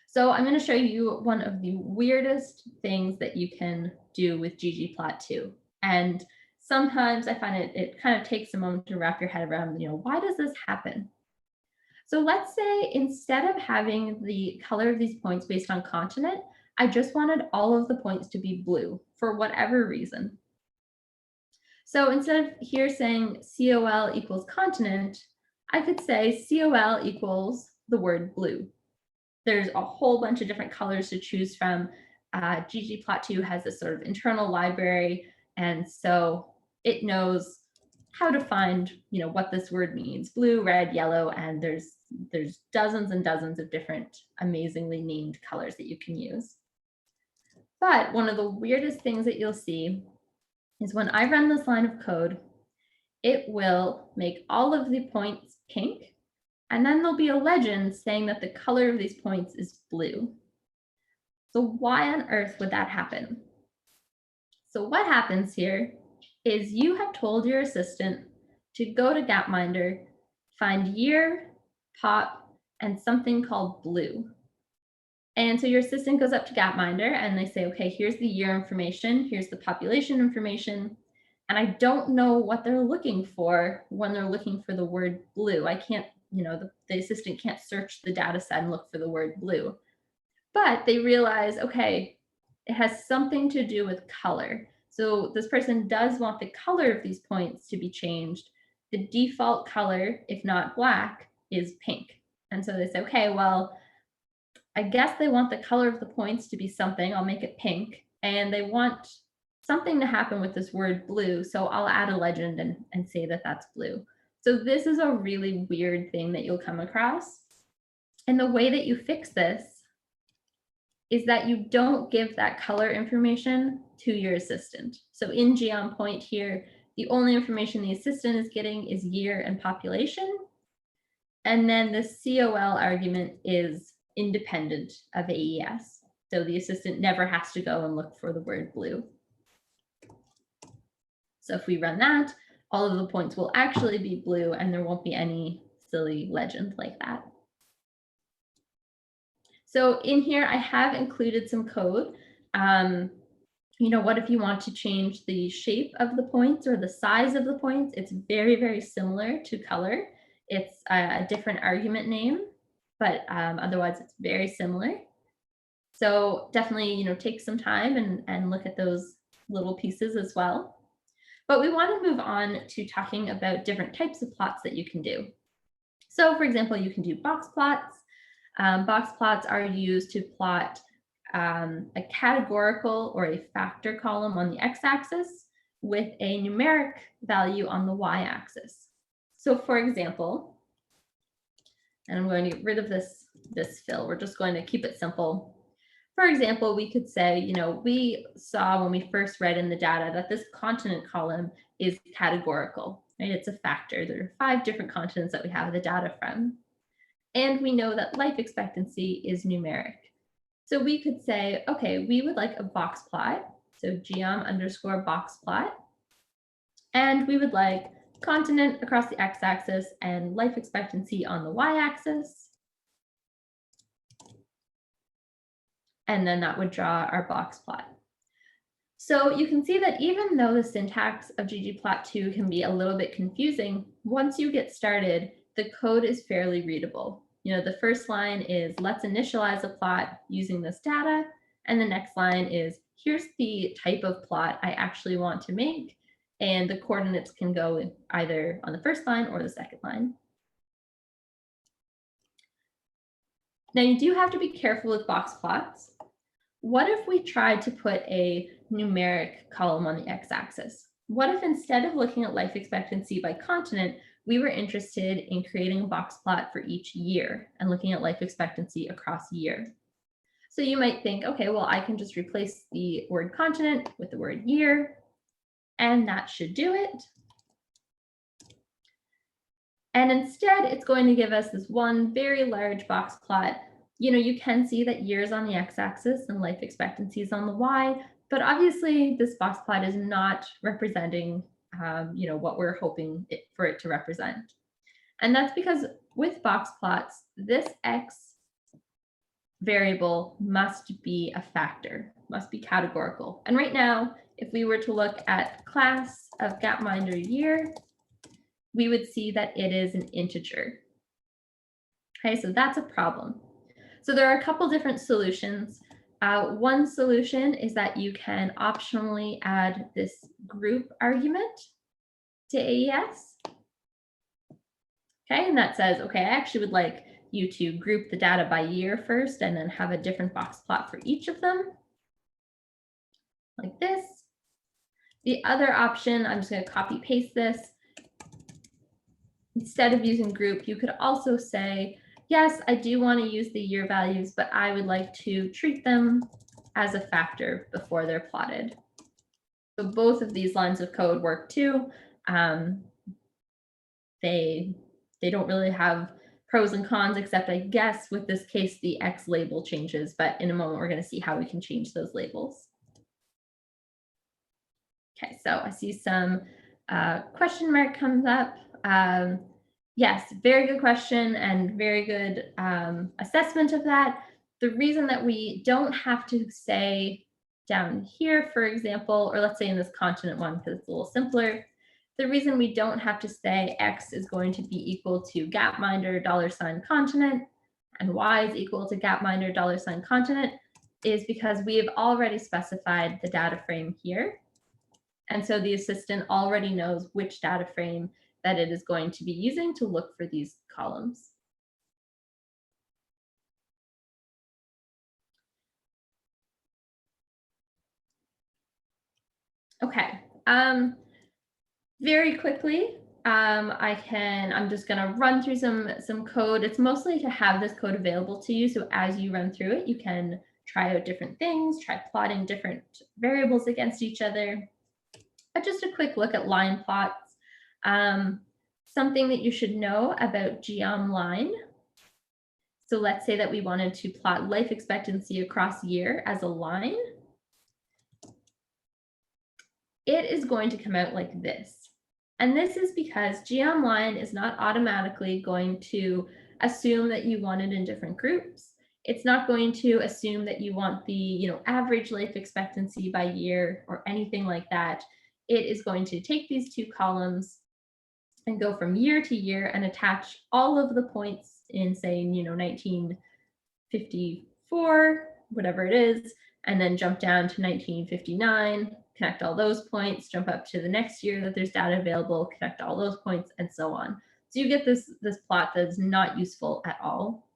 So I'm going to show you one of the weirdest things that you can do with ggplot2. And sometimes I find it kind of takes a moment to wrap your head around, why does this happen? So let's say instead of having the color of these points based on continent, I just wanted all of the points to be blue for whatever reason. So instead of here saying COL equals continent, I could say COL equals the word blue. There's a whole bunch of different colors to choose from. ggplot2 has this sort of internal library, and so it knows how to find, what this word means: blue, red, yellow, and there's dozens and dozens of different amazingly named colors that you can use. But one of the weirdest things that you'll see is when I run this line of code, it will make all of the points pink, and then there'll be a legend saying that the color of these points is blue. So why on earth would that happen? So what happens here is you have told your assistant to go to Gapminder, find year, pop, and something called blue. And so your assistant goes up to Gapminder and they say, okay, here's the year information, here's the population information. And I don't know what they're looking for when they're looking for the word blue. I can't, the assistant can't search the data set and look for the word blue. But they realize, okay, it has something to do with color. So this person does want the color of these points to be changed. The default color, if not black, is pink. And so they say, okay, well, I guess they want the color of the points to be something. I'll make it pink. And they want something to happen with this word blue. So I'll add a legend and say that that's blue. So this is a really weird thing that you'll come across. And the way that you fix this is that you don't give that color information to your assistant. So in geom_point here, the only information the assistant is getting is year and population. And then the COL argument is independent of AES. So the assistant never has to go and look for the word blue. So if we run that, all of the points will actually be blue and there won't be any silly legend like that. So in here, I have included some code. What if you want to change the shape of the points or the size of the points? It's very, very similar to color. It's a different argument name, but otherwise it's very similar. So definitely, take some time and look at those little pieces as well. But we want to move on to talking about different types of plots that you can do. So for example, you can do box plots. Box plots are used to plot a categorical or a factor column on the x-axis with a numeric value on the y-axis. So for example, and I'm going to get rid of this fill, we're just going to keep it simple. For example, we could say, we saw when we first read in the data that this continent column is categorical, right? It's a factor. There are 5 different continents that we have the data from. And we know that life expectancy is numeric. So we could say, okay, we would like a box plot. So geom_box plot. And we would like continent across the x-axis and life expectancy on the y-axis. And then that would draw our box plot. So you can see that even though the syntax of ggplot2 can be a little bit confusing, once you get started, the code is fairly readable. The first line is let's initialize a plot using this data. And the next line is here's the type of plot I actually want to make. And the coordinates can go either on the first line or the second line. Now you do have to be careful with box plots. What if we tried to put a numeric column on the x-axis? What if instead of looking at life expectancy by continent, we were interested in creating a box plot for each year and looking at life expectancy across year? So you might think, okay, well, I can just replace the word continent with the word year, and that should do it. And instead, it's going to give us this one very large box plot. You can see that years on the x-axis and life expectancy is on the y, but obviously this box plot is not representing what we're hoping for it to represent. And that's because with box plots, this x variable must be a factor, must be categorical. And right now, if we were to look at class of Gapminder year, we would see that it is an integer. Okay, so that's a problem. So there are a couple different solutions. One solution is that you can optionally add this group argument to AES. Okay, and that says, okay, I actually would like you to group the data by year first and then have a different box plot for each of them, like this. The other option, I'm just going to copy paste this. Instead of using group, you could also say, yes, I do want to use the year values, but I would like to treat them as a factor before they're plotted. So both of these lines of code work too. They don't really have pros and cons, except I guess with this case, the X label changes, but in a moment, we're going to see how we can change those labels. Okay, so I see some question mark comes up. Yes, very good question and very good assessment of that. The reason that we don't have to say down here, for example, or let's say in this continent one, because it's a little simpler, the reason we don't have to say X is going to be equal to Gapminder $continent and Y is equal to Gapminder $continent is because we have already specified the data frame here. And so the assistant already knows which data frame that it is going to be using to look for these columns. Okay, very quickly, I'm just gonna run through some code. It's mostly to have this code available to you. So as you run through it, you can try out different things, try plotting different variables against each other. But just a quick look at line plots. Something that you should know about geomline. So let's say that we wanted to plot life expectancy across year as a line. It is going to come out like this. And this is because geomline is not automatically going to assume that you want it in different groups. It's not going to assume that you want the average life expectancy by year or anything like that. It is going to take these two columns and go from year to year and attach all of the points in, say, 1954, whatever it is, and then jump down to 1959, connect all those points, jump up to the next year that there's data available, connect all those points, and so on. So you get this plot that is not useful at all.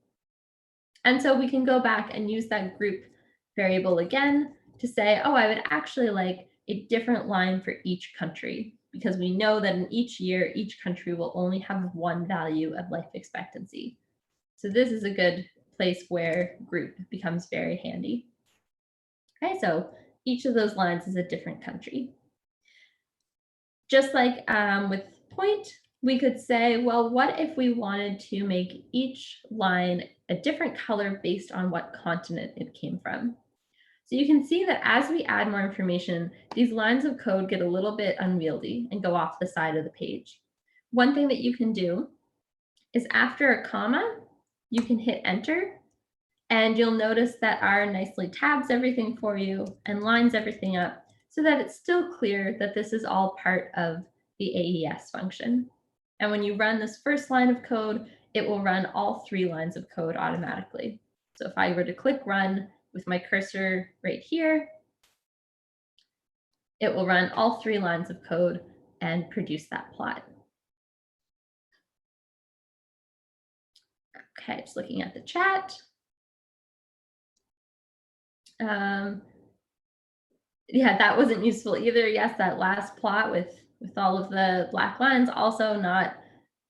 And so we can go back and use that group variable again to say, oh, I would actually like a different line for each country, because we know that in each year, each country will only have one value of life expectancy. So this is a good place where group becomes very handy. Okay, so each of those lines is a different country. Just like with point, we could say, well, what if we wanted to make each line a different color based on what continent it came from? So you can see that as we add more information, these lines of code get a little bit unwieldy and go off the side of the page. One thing that you can do is after a comma, you can hit enter, and you'll notice that R nicely tabs everything for you and lines everything up so that it's still clear that this is all part of the AES function. And when you run this first line of code, it will run all 3 lines of code automatically. So if I were to click run with my cursor right here, it will run all 3 lines of code and produce that plot. Okay, just looking at the chat. Yeah, that wasn't useful either. Yes, that last plot with all of the black lines, also not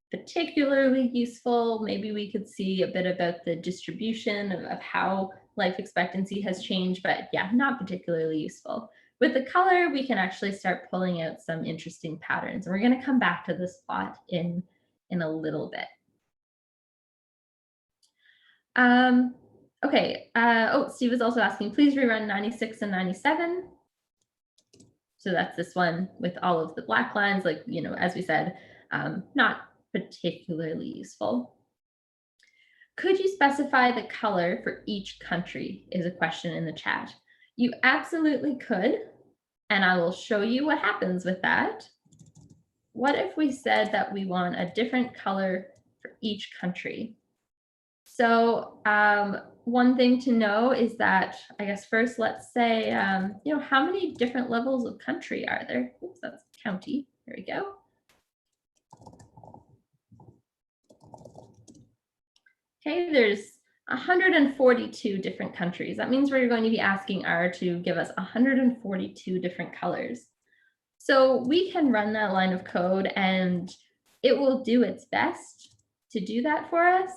particularly useful. Maybe we could see a bit about the distribution of how life expectancy has changed, but yeah, not particularly useful. With the color, we can actually start pulling out some interesting patterns. And we're going to come back to this plot in a little bit. Okay. Oh, Steve was also asking, please rerun 96 and 97. So that's this one with all of the black lines, like, as we said, not particularly useful. Could you specify the color for each country is a question in the chat. You absolutely could, and I will show you what happens with that. What if we said that we want a different color for each country? So one thing to know is that, I guess first, let's say, how many different levels of country are there? Oops, that's county. There we go. Okay, there's 142 different countries. That means we're going to be asking R to give us 142 different colors. So we can run that line of code and it will do its best to do that for us.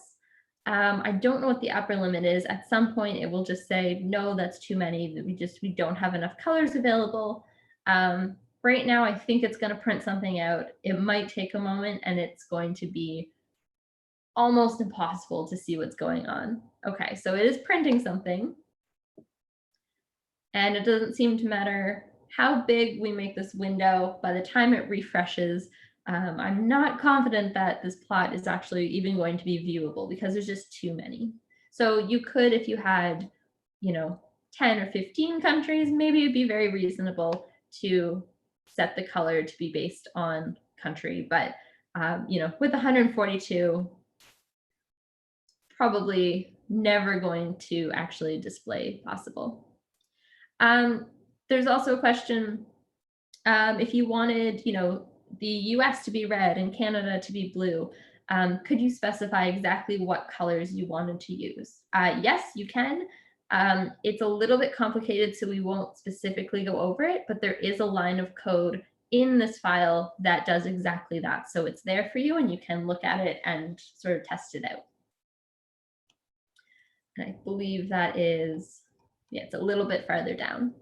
I don't know what the upper limit is. At some point, it will just say, no, that's too many. We don't have enough colors available. Right now, I think it's going to print something out. It might take a moment and it's going to be almost impossible to see what's going on. Okay, so it is printing something. And it doesn't seem to matter how big we make this window. By the time it refreshes, I'm not confident that this plot is actually even going to be viewable because there's just too many. So you could, if you had, 10 or 15 countries, maybe it'd be very reasonable to set the color to be based on country. But, with 142, probably never going to actually display possible. There's also a question, if you wanted, the US to be red and Canada to be blue, could you specify exactly what colors you wanted to use? Yes, you can. It's a little bit complicated, so we won't specifically go over it, but there is a line of code in this file that does exactly that. So it's there for you and you can look at it and sort of test it out. And I believe that is, yeah, it's a little bit farther down.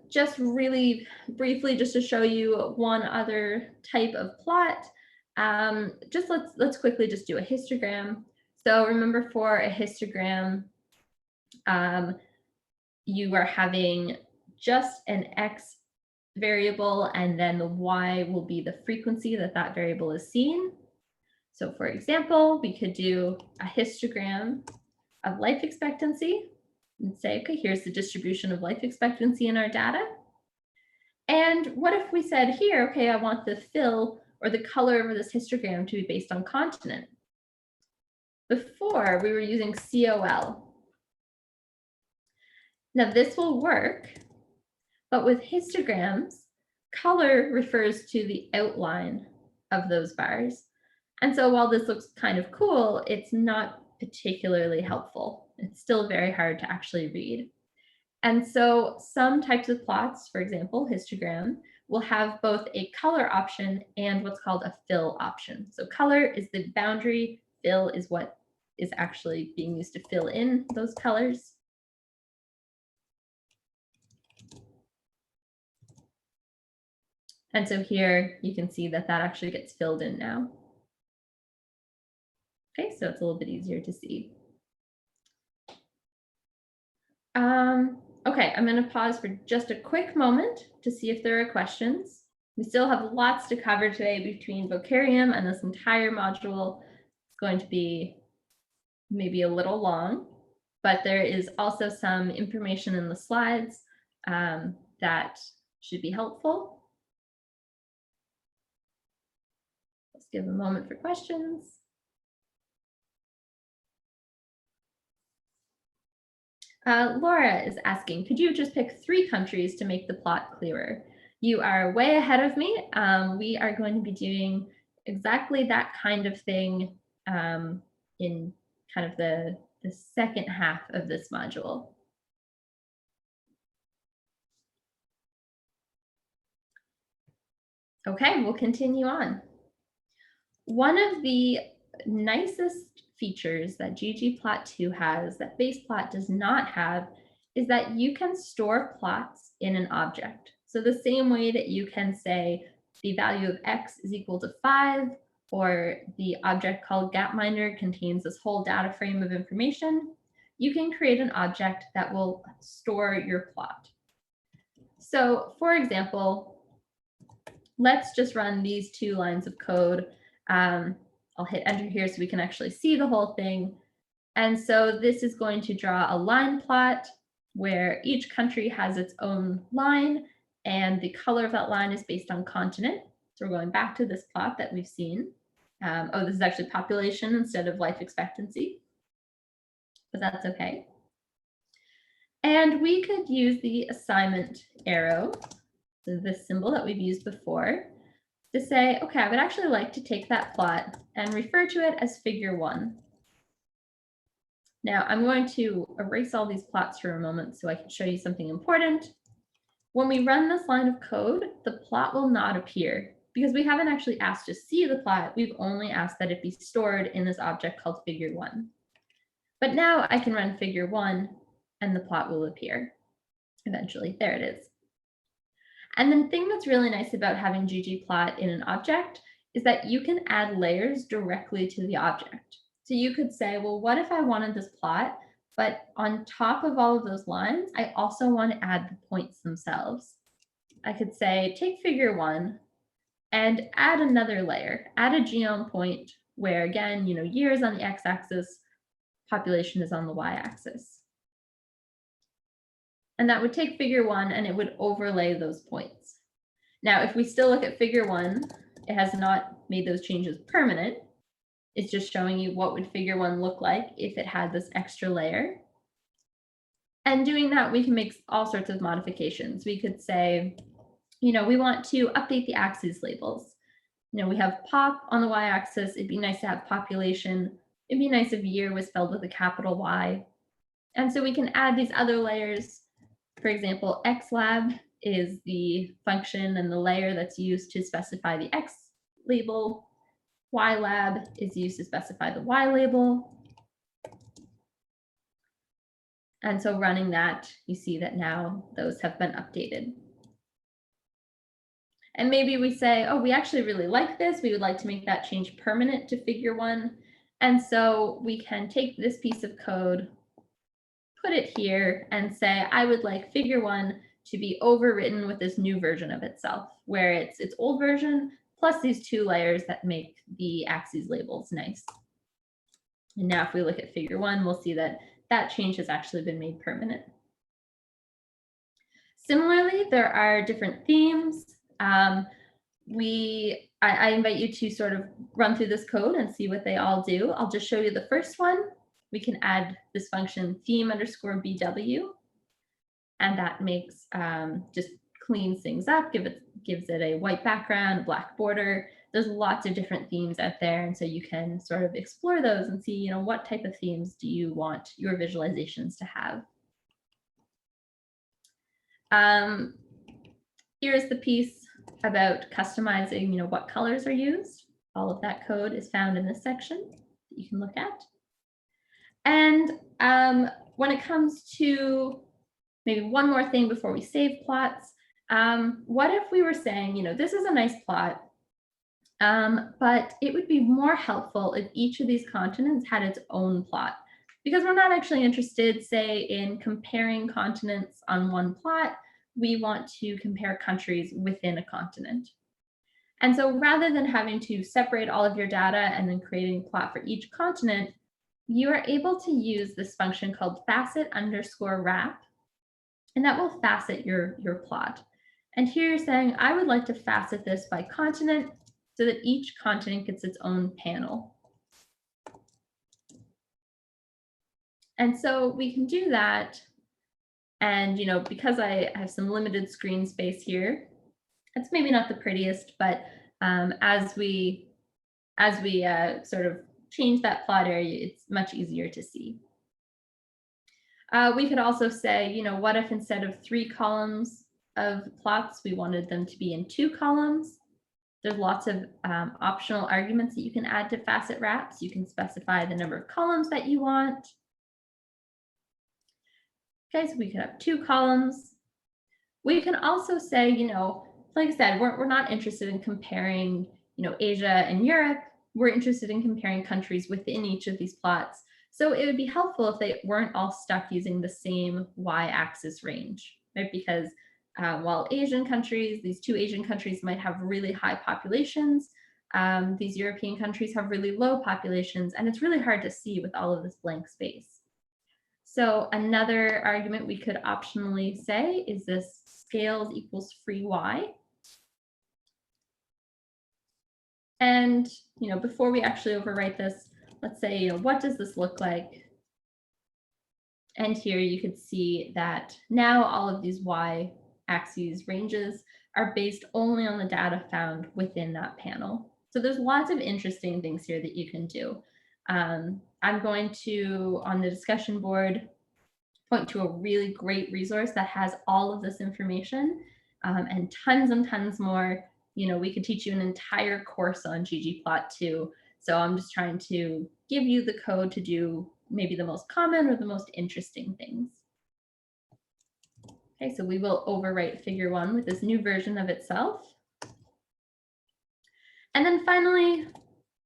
Just really briefly, just to show you one other type of plot, just let's quickly just do a histogram. So remember, for a histogram, you are having just an X variable, and then the Y will be the frequency that that variable is seen. So for example, we could do a histogram of life expectancy and say, okay, here's the distribution of life expectancy in our data. And what if we said here, okay, I want the fill or the color of this histogram to be based on continent. Before, we were using COL. Now this will work, but with histograms, color refers to the outline of those bars. And so while this looks kind of cool, it's not particularly helpful. It's still very hard to actually read. And so some types of plots, for example, histogram, will have both a color option and what's called a fill option. So color is the boundary, fill is what is actually being used to fill in those colors. And so here you can see that that actually gets filled in now. Okay, so it's a little bit easier to see. Okay, I'm going to pause for just a quick moment to see if there are questions. We still have lots to cover today between Vocarium and this entire module. It's going to be maybe a little long, but there is also some information in the slides that should be helpful. Let's give a moment for questions. Laura is asking, could you just pick 3 countries to make the plot clearer? You are way ahead of me. We are going to be doing exactly that kind of thing in kind of the second half of this module. Okay, we'll continue on. One of the nicest features that ggplot2 has that baseplot does not have is that you can store plots in an object. So the same way that you can say the value of x is equal to 5, or the object called Gapminder contains this whole data frame of information, you can create an object that will store your plot. So for example, let's just run these 2 lines of code. I'll hit enter here so we can actually see the whole thing. And so this is going to draw a line plot where each country has its own line, and the color of that line is based on continent. So we're going back to this plot that we've seen. Oh, this is actually population instead of life expectancy, but that's okay. And we could use the assignment arrow, so this symbol that we've used before, to say, okay, I would actually like to take that plot and refer to it as figure 1. Now I'm going to erase all these plots for a moment so I can show you something important. When we run this line of code, the plot will not appear because we haven't actually asked to see the plot. We've only asked that it be stored in this object called figure 1. But now I can run figure 1 and the plot will appear eventually. There it is. And the thing that's really nice about having ggplot in an object is that you can add layers directly to the object. So you could say, well, what if I wanted this plot, but on top of all of those lines, I also want to add the points themselves. I could say, take figure 1 and add another layer, add a genome point where again, years on the x-axis, population is on the y-axis. And that would take figure 1 and it would overlay those points. Now, if we still look at figure 1, it has not made those changes permanent. It's just showing you what would figure 1 look like if it had this extra layer. And doing that, we can make all sorts of modifications. We could say, we want to update the axes labels. We have pop on the y-axis. It'd be nice to have population. It'd be nice if year was spelled with a capital Y. And so we can add these other layers. For example, xlab is the function and the layer that's used to specify the X label. ylab is used to specify the Y label. And so running that, you see that now those have been updated. And maybe we say, oh, we actually really like this. We would like to make that change permanent to figure 1. And so we can take this piece of code, put it here, and say, I would like figure 1 to be overwritten with this new version of itself, where it's its old version plus these 2 layers that make the axes labels nice. And now if we look at figure 1, we'll see that that change has actually been made permanent. Similarly, there are different themes. I invite you to sort of run through this code and see what they all do. I'll just show you the first one. We can add this function theme_bw, and that makes just cleans things up, gives it a white background, a black border. There's lots of different themes out there, and so you can sort of explore those and see, what type of themes do you want your visualizations to have. Here's the piece about customizing, what colors are used. All of that code is found in this section that you can look at. And when it comes to maybe one more thing before we save plots, what if we were saying, this is a nice plot, but it would be more helpful if each of these continents had its own plot, because we're not actually interested, say, in comparing continents on one plot. We want to compare countries within a continent. And so rather than having to separate all of your data and then creating a plot for each continent, you are able to use this function called facet_wrap, and that will facet your plot. And here you're saying, I would like to facet this by continent so that each continent gets its own panel. And so we can do that. And, because I have some limited screen space here, it's maybe not the prettiest, but as we sort of change that plot area, it's much easier to see. We could also say, what if instead of 3 columns of plots, we wanted them to be in 2 columns? There's lots of optional arguments that you can add to facet wraps. You can specify the number of columns that you want. Okay, so we could have 2 columns. We can also say, like I said, we're not interested in comparing, Asia and Europe. We're interested in comparing countries within each of these plots. So it would be helpful if they weren't all stuck using the same y-axis range, right? Because while Asian countries, these 2 Asian countries might have really high populations, these European countries have really low populations, and it's really hard to see with all of this blank space. So another argument we could optionally say is this scales equals free y. And, before we actually overwrite this, let's say, what does this look like? And here you could see that now all of these y-axis ranges are based only on the data found within that panel. So there's lots of interesting things here that you can do. I'm going to, on the discussion board, point to a really great resource that has all of this information and tons more. We could teach you an entire course on ggplot2. So I'm just trying to give you the code to do maybe the most common or the most interesting things. Okay, so we will overwrite figure 1 with this new version of itself. And then finally,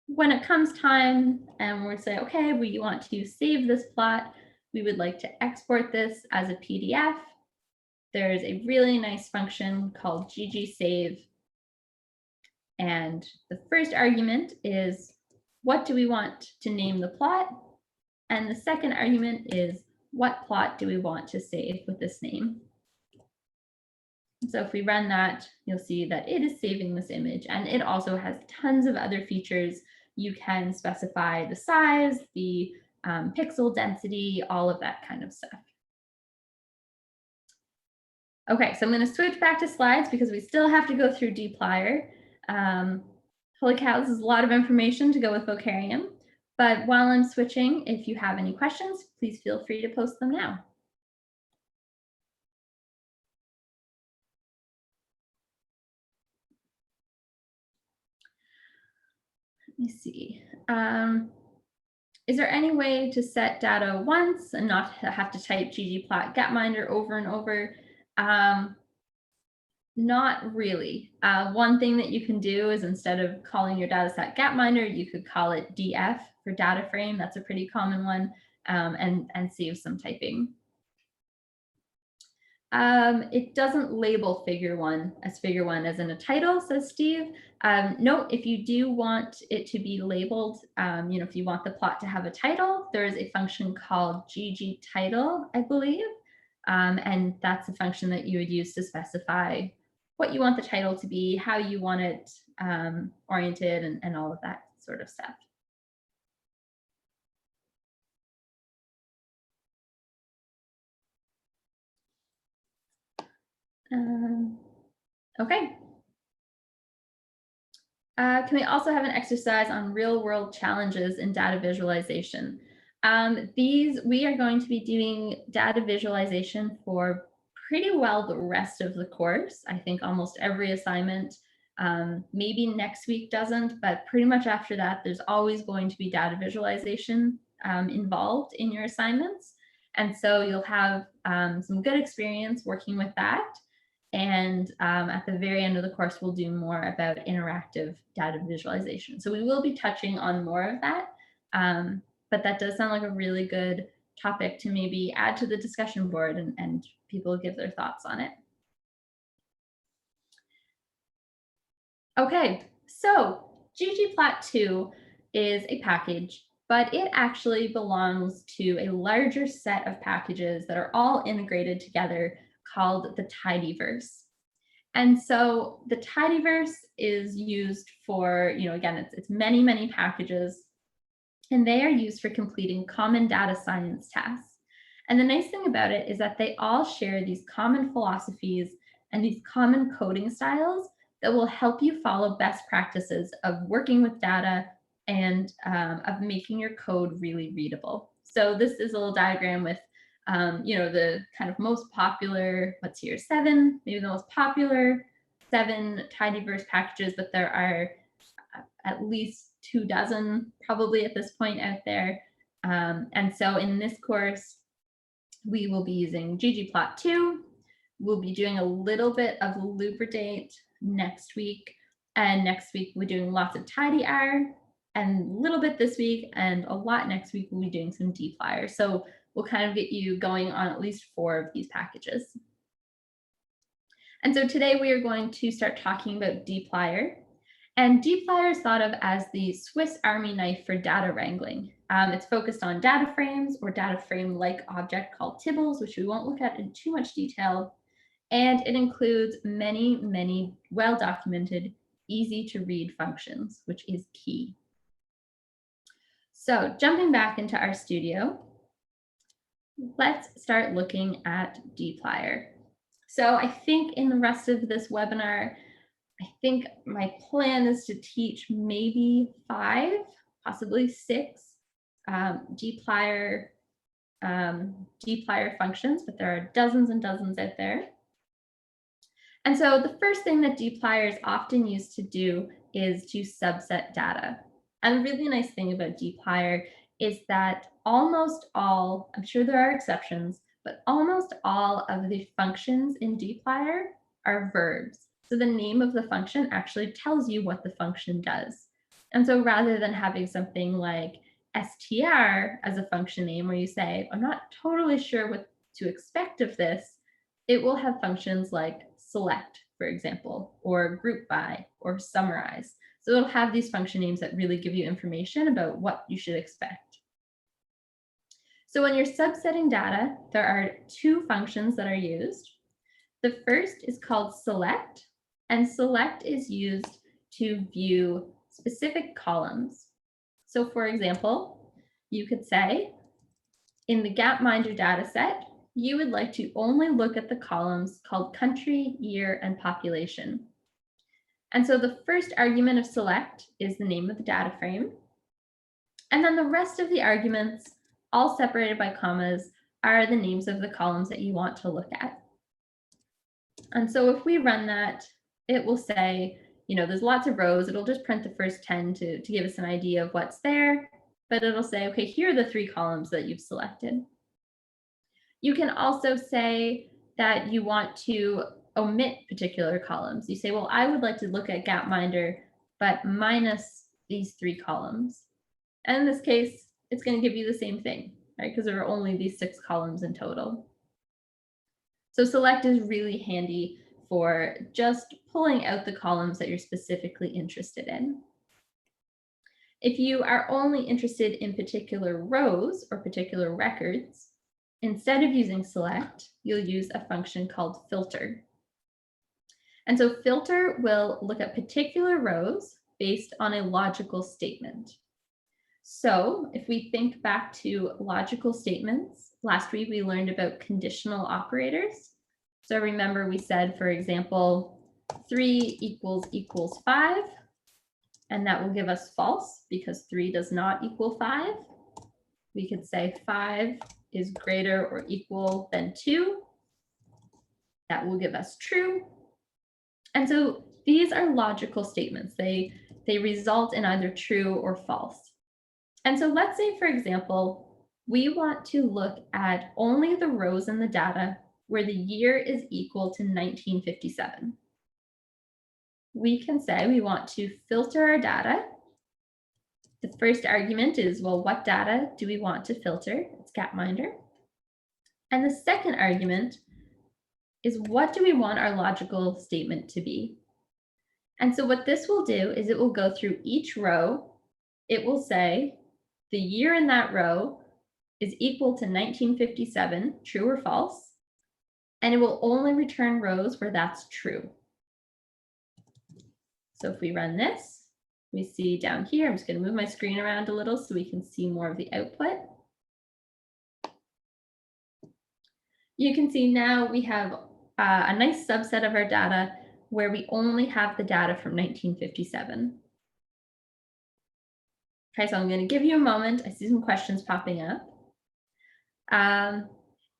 when it comes time and we say, okay, we want to save this plot, we would like to export this as a PDF. There's a really nice function called ggsave And the first argument is, what do we want to name the plot? And the second argument is, what plot do we want to save with this name? So if we run that, you'll see that it is saving this image, and it also has tons of other features. You can specify the size, the pixel density, all of that kind of stuff. Okay, so I'm going to switch back to slides because we still have to go through dplyr. Holy cow, this is a lot of information to go with Vocarium. But while I'm switching, if you have any questions, please feel free to post them now. Let me see. Is there any way to set data once and not have to type ggplot gapminder over and over? Not really. One thing that you can do is, instead of calling your dataset gapminder, you could call it df for data frame. That's a pretty common one, and save some typing. It doesn't label figure one as in a title, says Steve. No, if you do want it to be labeled, if you want the plot to have a title, there is a function called ggtitle, I believe. And that's a function that you would use to specify what you want the title to be, how you want it oriented, and all of that sort of stuff. Okay. Can we also have an exercise on real-world challenges in data visualization? We are going to be doing data visualization for pretty well the rest of the course. I think almost every assignment. Maybe next week doesn't, but pretty much after that, there's always going to be data visualization involved in your assignments. And so you'll have some good experience working with that. And at the very end of the course, we'll do more about interactive data visualization. So we will be touching on more of that, but that does sound like a really good topic to maybe add to the discussion board, and people give their thoughts on it. Okay, so ggplot2 is a package, but it actually belongs to a larger set of packages that are all integrated together called the tidyverse. And so the tidyverse is used for, again, it's many, many packages, and they are used for completing common data science tasks. And the nice thing about it is that they all share these common philosophies and these common coding styles that will help you follow best practices of working with data and of making your code really readable. So this is a little diagram with the kind of most popular, what's here, 7, maybe the most popular 7 tidyverse packages, but there are at least 24 probably at this point out there. And so in this course, we will be using ggplot2. We'll be doing a little bit of lubridate next week. And next week, we're doing lots of tidyr, and a little bit this week, and a lot next week. We'll be doing some dplyr. So we'll kind of get you going on at least 4 of these packages. And so today we are going to start talking about dplyr. And dplyr is thought of as the Swiss Army knife for data wrangling. It's focused on data frames or data frame-like object called tibbles, which we won't look at in too much detail. And it includes many, many well-documented, easy-to-read functions, which is key. So jumping back into RStudio, let's start looking at dplyr. So I think in the rest of this webinar, I think my plan is to teach maybe 5, possibly 6 dplyr functions, but there are dozens and dozens out there. And so the first thing that dplyr is often used to do is to subset data. And the really nice thing about dplyr is that almost all, I'm sure there are exceptions, but almost all of the functions in dplyr are verbs. So the name of the function actually tells you what the function does. And so rather than having something like str as a function name where you say, I'm not totally sure what to expect of this, it will have functions like select, for for example, or group by, or summarize. So it'll have these function names that really give you information about what you should expect. So when you're subsetting data, there are two functions that are used. The first is called select, and select is used to view specific columns. So for example, you could say, in the Gapminder data set, you would like to only look at the columns called country, year, and population. And so the first argument of select is the name of the data frame. And then the rest of the arguments, all separated by commas, are the names of the columns that you want to look at. And so if we run that, it will say, there's lots of rows. It'll just print the first 10 to give us an idea of what's there. But it'll say, okay, here are the 3 columns that you've selected. You can also say that you want to omit particular columns. You say, well, I would like to look at Gapminder, but minus these 3 columns. And in this case, it's going to give you the same thing, right? Because there are only these 6 columns in total. So select is really handy for just pulling out the columns that you're specifically interested in. If you are only interested in particular rows or particular records, instead of using select, you'll use a function called filter. And so filter will look at particular rows based on a logical statement. So if we think back to logical statements, last week we learned about conditional operators. So remember we said, for example, 3 equals 5, and that will give us false because 3 does not equal 5. We could say 5 is greater or equal than 2. That will give us true. And so these are logical statements. They result in either true or false. And so let's say, for example, we want to look at only the rows in the data where the year is equal to 1957. We can say we want to filter our data. The first argument is, well, what data do we want to filter? It's Gapminder. And the second argument is, what do we want our logical statement to be? And so what this will do is it will go through each row. It will say the year in that row is equal to 1957, true or false, and it will only return rows where that's true. So if we run this, we see down here, I'm just going to move my screen around a little so we can see more of the output. You can see now we have a nice subset of our data where we only have the data from 1957. Okay, so I'm going to give you a moment. I see some questions popping up.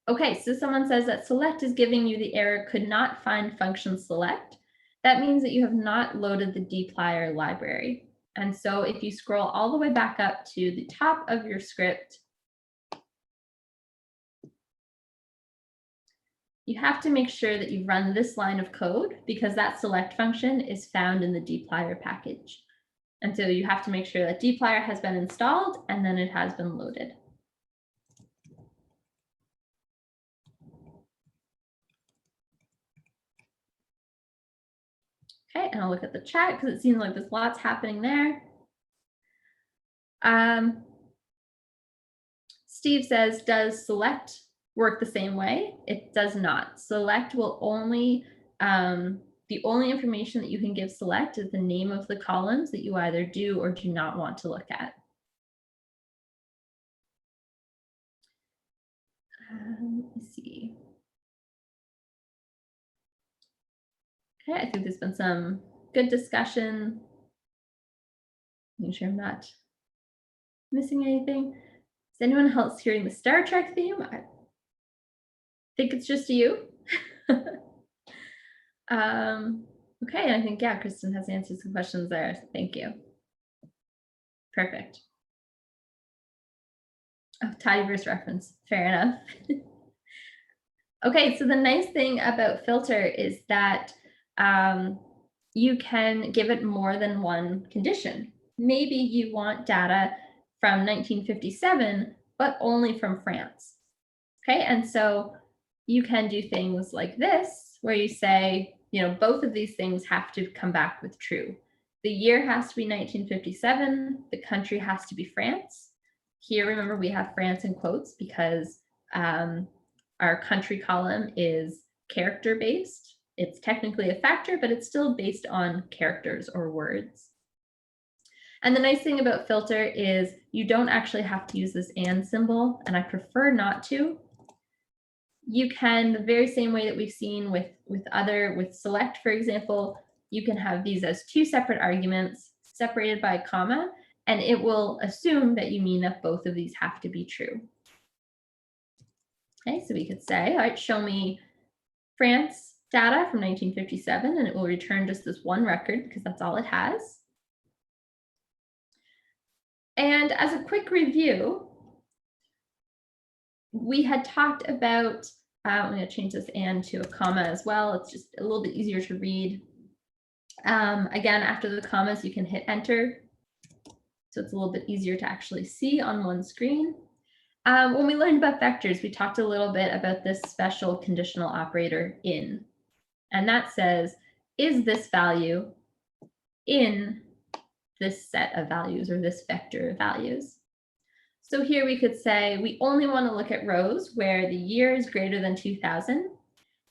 Okay, so someone says that select is giving you the error could not find function select. That means that you have not loaded the dplyr library. And so if you scroll all the way back up to the top of your script, you have to make sure that you run this line of code because that select function is found in the dplyr package. And so you have to make sure that dplyr has been installed and then it has been loaded. Okay, and I'll look at the chat because it seems like there's lots happening there. Steve says, does select work the same way? It does not. Select will only, the only information that you can give select is the name of the columns that you either do or do not want to look at. Let me see. Okay, I think there's been some good discussion. Making sure I'm not missing anything. Is anyone else hearing the Star Trek theme? I think it's just you. Okay, I think, yeah, Kristen has answered some questions there. So thank you. Perfect. Oh, Tidyverse reference. Fair enough. Okay, so the nice thing about filter is that you can give it more than one condition. Maybe you want data from 1957, but only from France. Okay, and so you can do things like this, where you say, both of these things have to come back with true. The year has to be 1957. The country has to be France. Here, remember, we have France in quotes because our country column is character based. It's technically a factor, but it's still based on characters or words. And the nice thing about filter is you don't actually have to use this and symbol, and I prefer not to. You can, the very same way that we've seen with select, for example, you can have these as two separate arguments separated by a comma, and it will assume that you mean that both of these have to be true. Okay, so we could say, all right, show me France data from 1957, and it will return just this one record because that's all it has. And as a quick review, we had talked about, I'm going to change this and to a comma as well. It's just a little bit easier to read. Again, after the commas, you can hit enter. So it's a little bit easier to actually see on one screen. When we learned about vectors, we talked a little bit about this special conditional operator in. And that says, is this value in this set of values or this vector of values? So here we could say we only want to look at rows where the year is greater than 2000,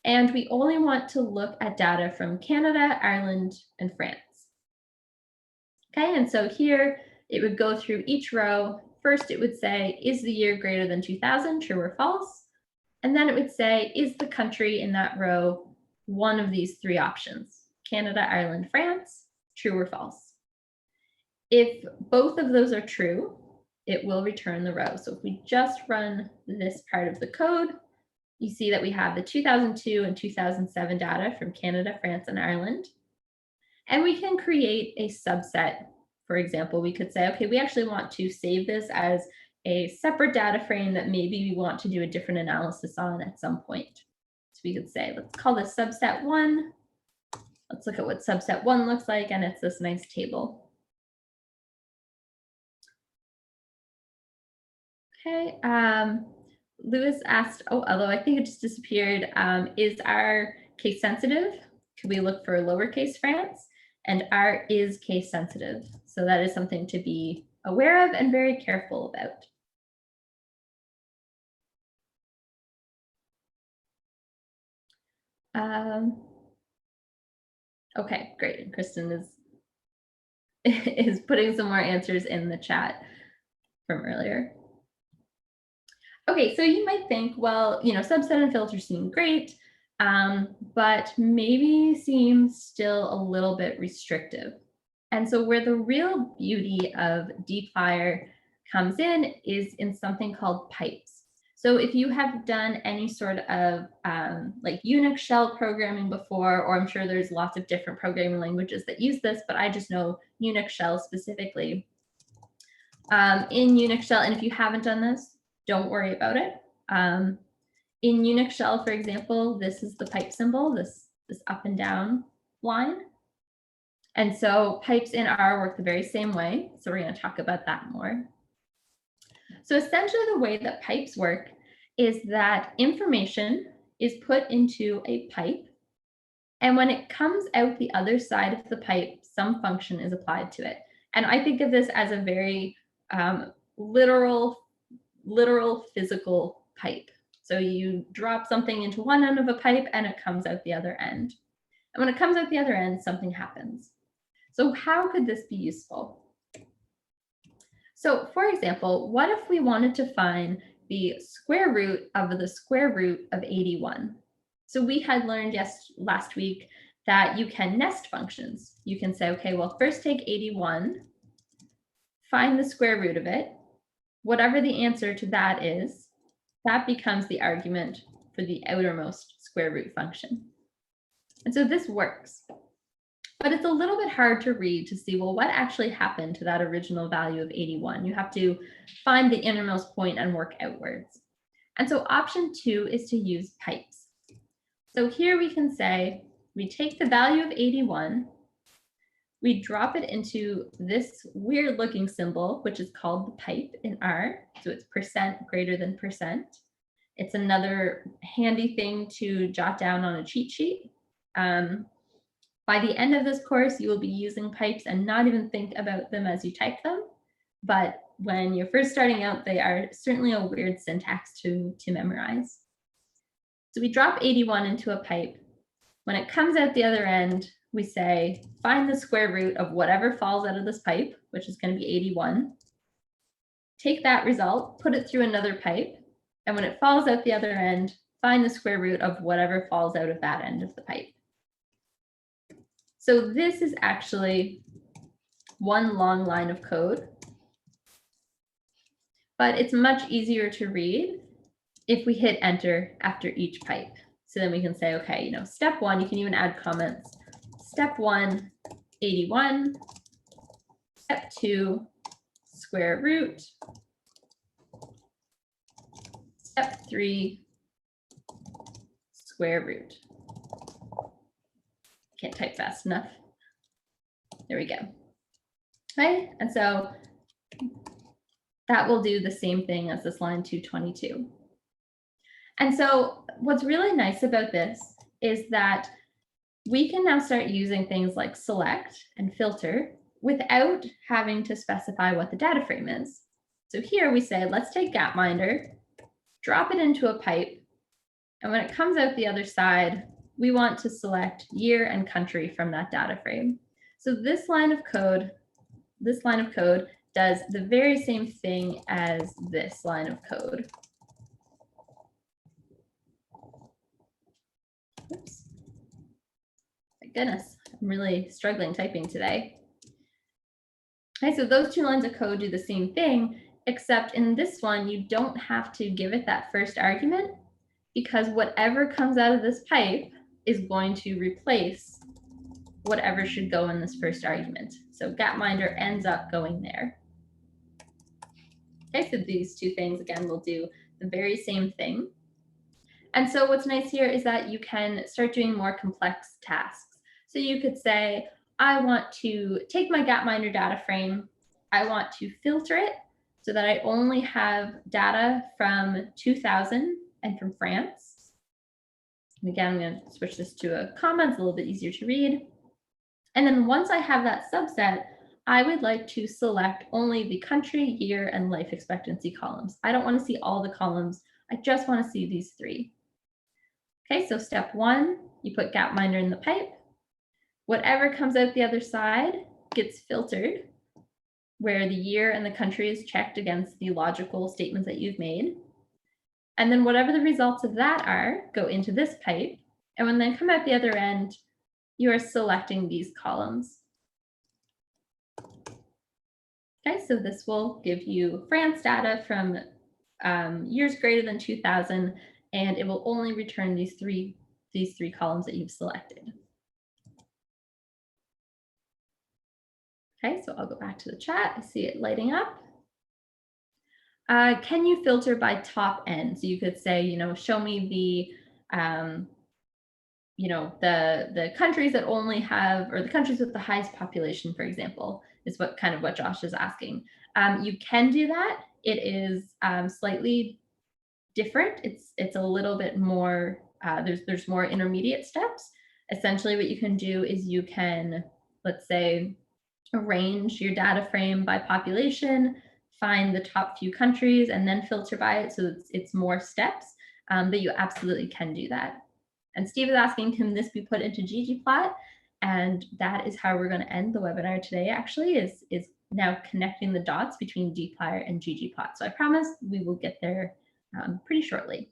and we only want to look at data from Canada, Ireland, and France. Okay, and so here it would go through each row. First, it would say, is the year greater than 2000, true or false? And then it would say, is the country in that row one of these three options? Canada, Ireland, France, true or false? If both of those are true, it will return the row. So if we just run this part of the code, you see that we have the 2002 and 2007 data from Canada, France, and Ireland. And we can create a subset. For example, we could say, okay, we actually want to save this as a separate data frame that maybe we want to do a different analysis on at some point. So we could say, let's call this subset 1. Let's look at what subset 1 looks like, and it's this nice table. Okay, Lewis asked, although I think it just disappeared, is R case sensitive? Could we look for lowercase France? And R is case sensitive. So that is something to be aware of and very careful about. Okay, great. And Kristen is putting some more answers in the chat from earlier. Okay, so you might think, well, subset and filter seem great, but maybe seems still a little bit restrictive. And so where the real beauty of dplyr comes in is in something called pipes. So if you have done any sort of like Unix shell programming before, or I'm sure there's lots of different programming languages that use this, but I just know Unix shell specifically. In Unix shell, and if you haven't done this, don't worry about it. In Unix shell, for example, this is the pipe symbol, this up and down line. And so pipes in R work the very same way. So we're going to talk about that more. So essentially the way that pipes work is that information is put into a pipe. And when it comes out the other side of the pipe, some function is applied to it. And I think of this as a very literal physical pipe. So you drop something into one end of a pipe and it comes out the other end. And when it comes out the other end, something happens. So how could this be useful? So for example, what if we wanted to find the square root of the square root of 81? So we had learned last week that you can nest functions. You can say, okay, well, first take 81, find the square root of it. Whatever the answer to that is, that becomes the argument for the outermost square root function. And so this works. But it's a little bit hard to read to see, well, what actually happened to that original value of 81? You have to find the innermost point and work outwards. And so option 2 is to use pipes. So here we can say, we take the value of 81, we drop it into this weird looking symbol, which is called the pipe in R. So it's percent greater than percent. It's another handy thing to jot down on a cheat sheet. By the end of this course, you will be using pipes and not even think about them as you type them. But when you're first starting out, they are certainly a weird syntax to memorize. So we drop 81 into a pipe. When it comes out the other end, we say, find the square root of whatever falls out of this pipe, which is going to be 81. Take that result, put it through another pipe, and when it falls out the other end, find the square root of whatever falls out of that end of the pipe. So this is actually one long line of code, but it's much easier to read if we hit enter after each pipe. So then we can say, okay, step 1, you can even add comments. Step 1, 81. Step 2, square root. Step 3, square root. Can't type fast enough. There we go. Okay, and so that will do the same thing as this line 222. And so what's really nice about this is that we can now start using things like select and filter without having to specify what the data frame is. So here we say, let's take Gapminder, drop it into a pipe, and when it comes out the other side, we want to select year and country from that data frame. So this line of code does the very same thing as this line of code. Oops. My goodness, I'm really struggling typing today. Okay, so those two lines of code do the same thing, except in this one, you don't have to give it that first argument because whatever comes out of this pipe is going to replace whatever should go in this first argument. So Gapminder ends up going there. Okay, so these two things, again, will do the very same thing. And so what's nice here is that you can start doing more complex tasks. So you could say, I want to take my Gapminder data frame, I want to filter it so that I only have data from 2000 and from France. And again, I'm going to switch this to a comma, it's a little bit easier to read. And then once I have that subset, I would like to select only the country, year, and life expectancy columns. I don't want to see all the columns. I just want to see these 3. Okay, so step 1, you put Gapminder in the pipe. Whatever comes out the other side gets filtered, where the year and the country is checked against the logical statements that you've made. And then whatever the results of that are, go into this pipe. And when they come out the other end, you are selecting these columns. Okay, so this will give you France data from years greater than 2000, and it will only return these three columns that you've selected. Okay, so I'll go back to the chat. I see it lighting up. Can you filter by top end? So you could say, show me the the countries that only have, or the countries with the highest population, for example, is what Josh is asking. You can do that. It is slightly different. It's a little bit more, there's more intermediate steps. Essentially what you can do is you can, let's say, arrange your data frame by population, find the top few countries, and then filter by it. So it's more steps, but you absolutely can do that. And Steve is asking, can this be put into ggplot? And that is how we're going to end the webinar today, actually, is now connecting the dots between dplyr and ggplot. So I promise we will get there pretty shortly.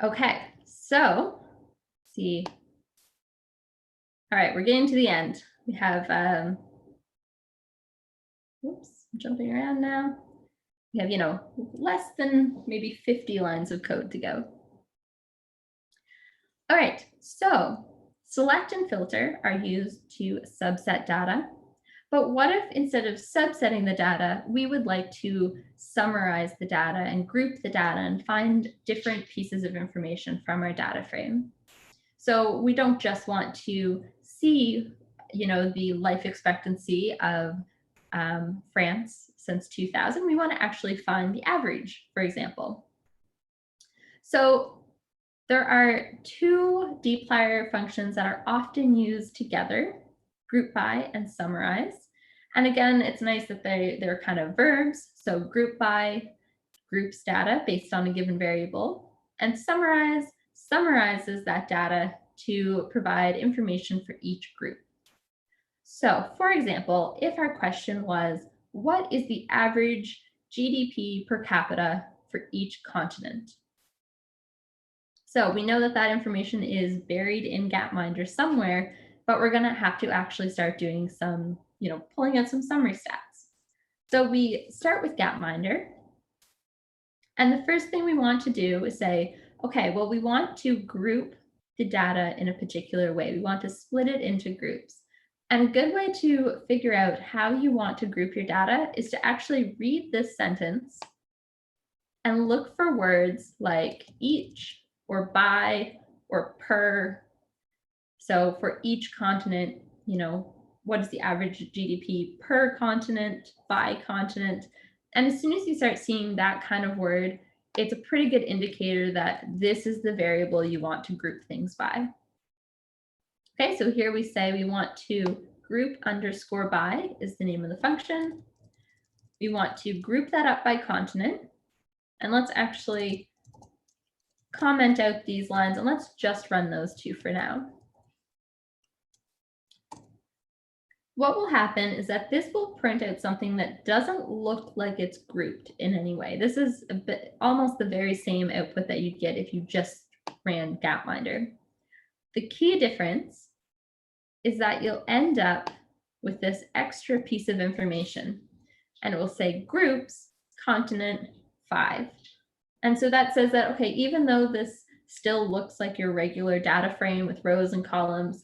Okay, so let's see. All right, we're getting to the end. We have, oops, I'm jumping around now. We have, less than maybe 50 lines of code to go. All right, so select and filter are used to subset data. But what if instead of subsetting the data, we would like to summarize the data and group the data and find different pieces of information from our data frame? So we don't just want to see, the life expectancy of France since 2000. We want to actually find the average, for example. So There are two dplyr functions that are often used together, group by and summarize. And again, it's nice that they're kind of verbs. So group by groups data based on a given variable, and summarize summarizes that data to provide information for each group. So for example, if our question was, what is the average GDP per capita for each continent? So we know that that information is buried in Gapminder somewhere, but we're going to have to actually start doing some, pulling out some summary stats. So we start with Gapminder. And the first thing we want to do is say, okay, well, we want to group the data in a particular way. We want to split it into groups. And a good way to figure out how you want to group your data is to actually read this sentence and look for words like each or by or per. So for each continent, what is the average GDP per continent, by continent? And as soon as you start seeing that kind of word, it's a pretty good indicator that this is the variable you want to group things by. Okay, so here we say we want to group underscore by is the name of the function. We want to group that up by continent. And let's actually comment out these lines and let's just run those two for now. What will happen is that this will print out something that doesn't look like it's grouped in any way. This is almost the very same output that you'd get if you just ran Gapminder. The key difference is that you'll end up with this extra piece of information, and it will say groups, continent 5. And so that says that, okay, even though this still looks like your regular data frame with rows and columns,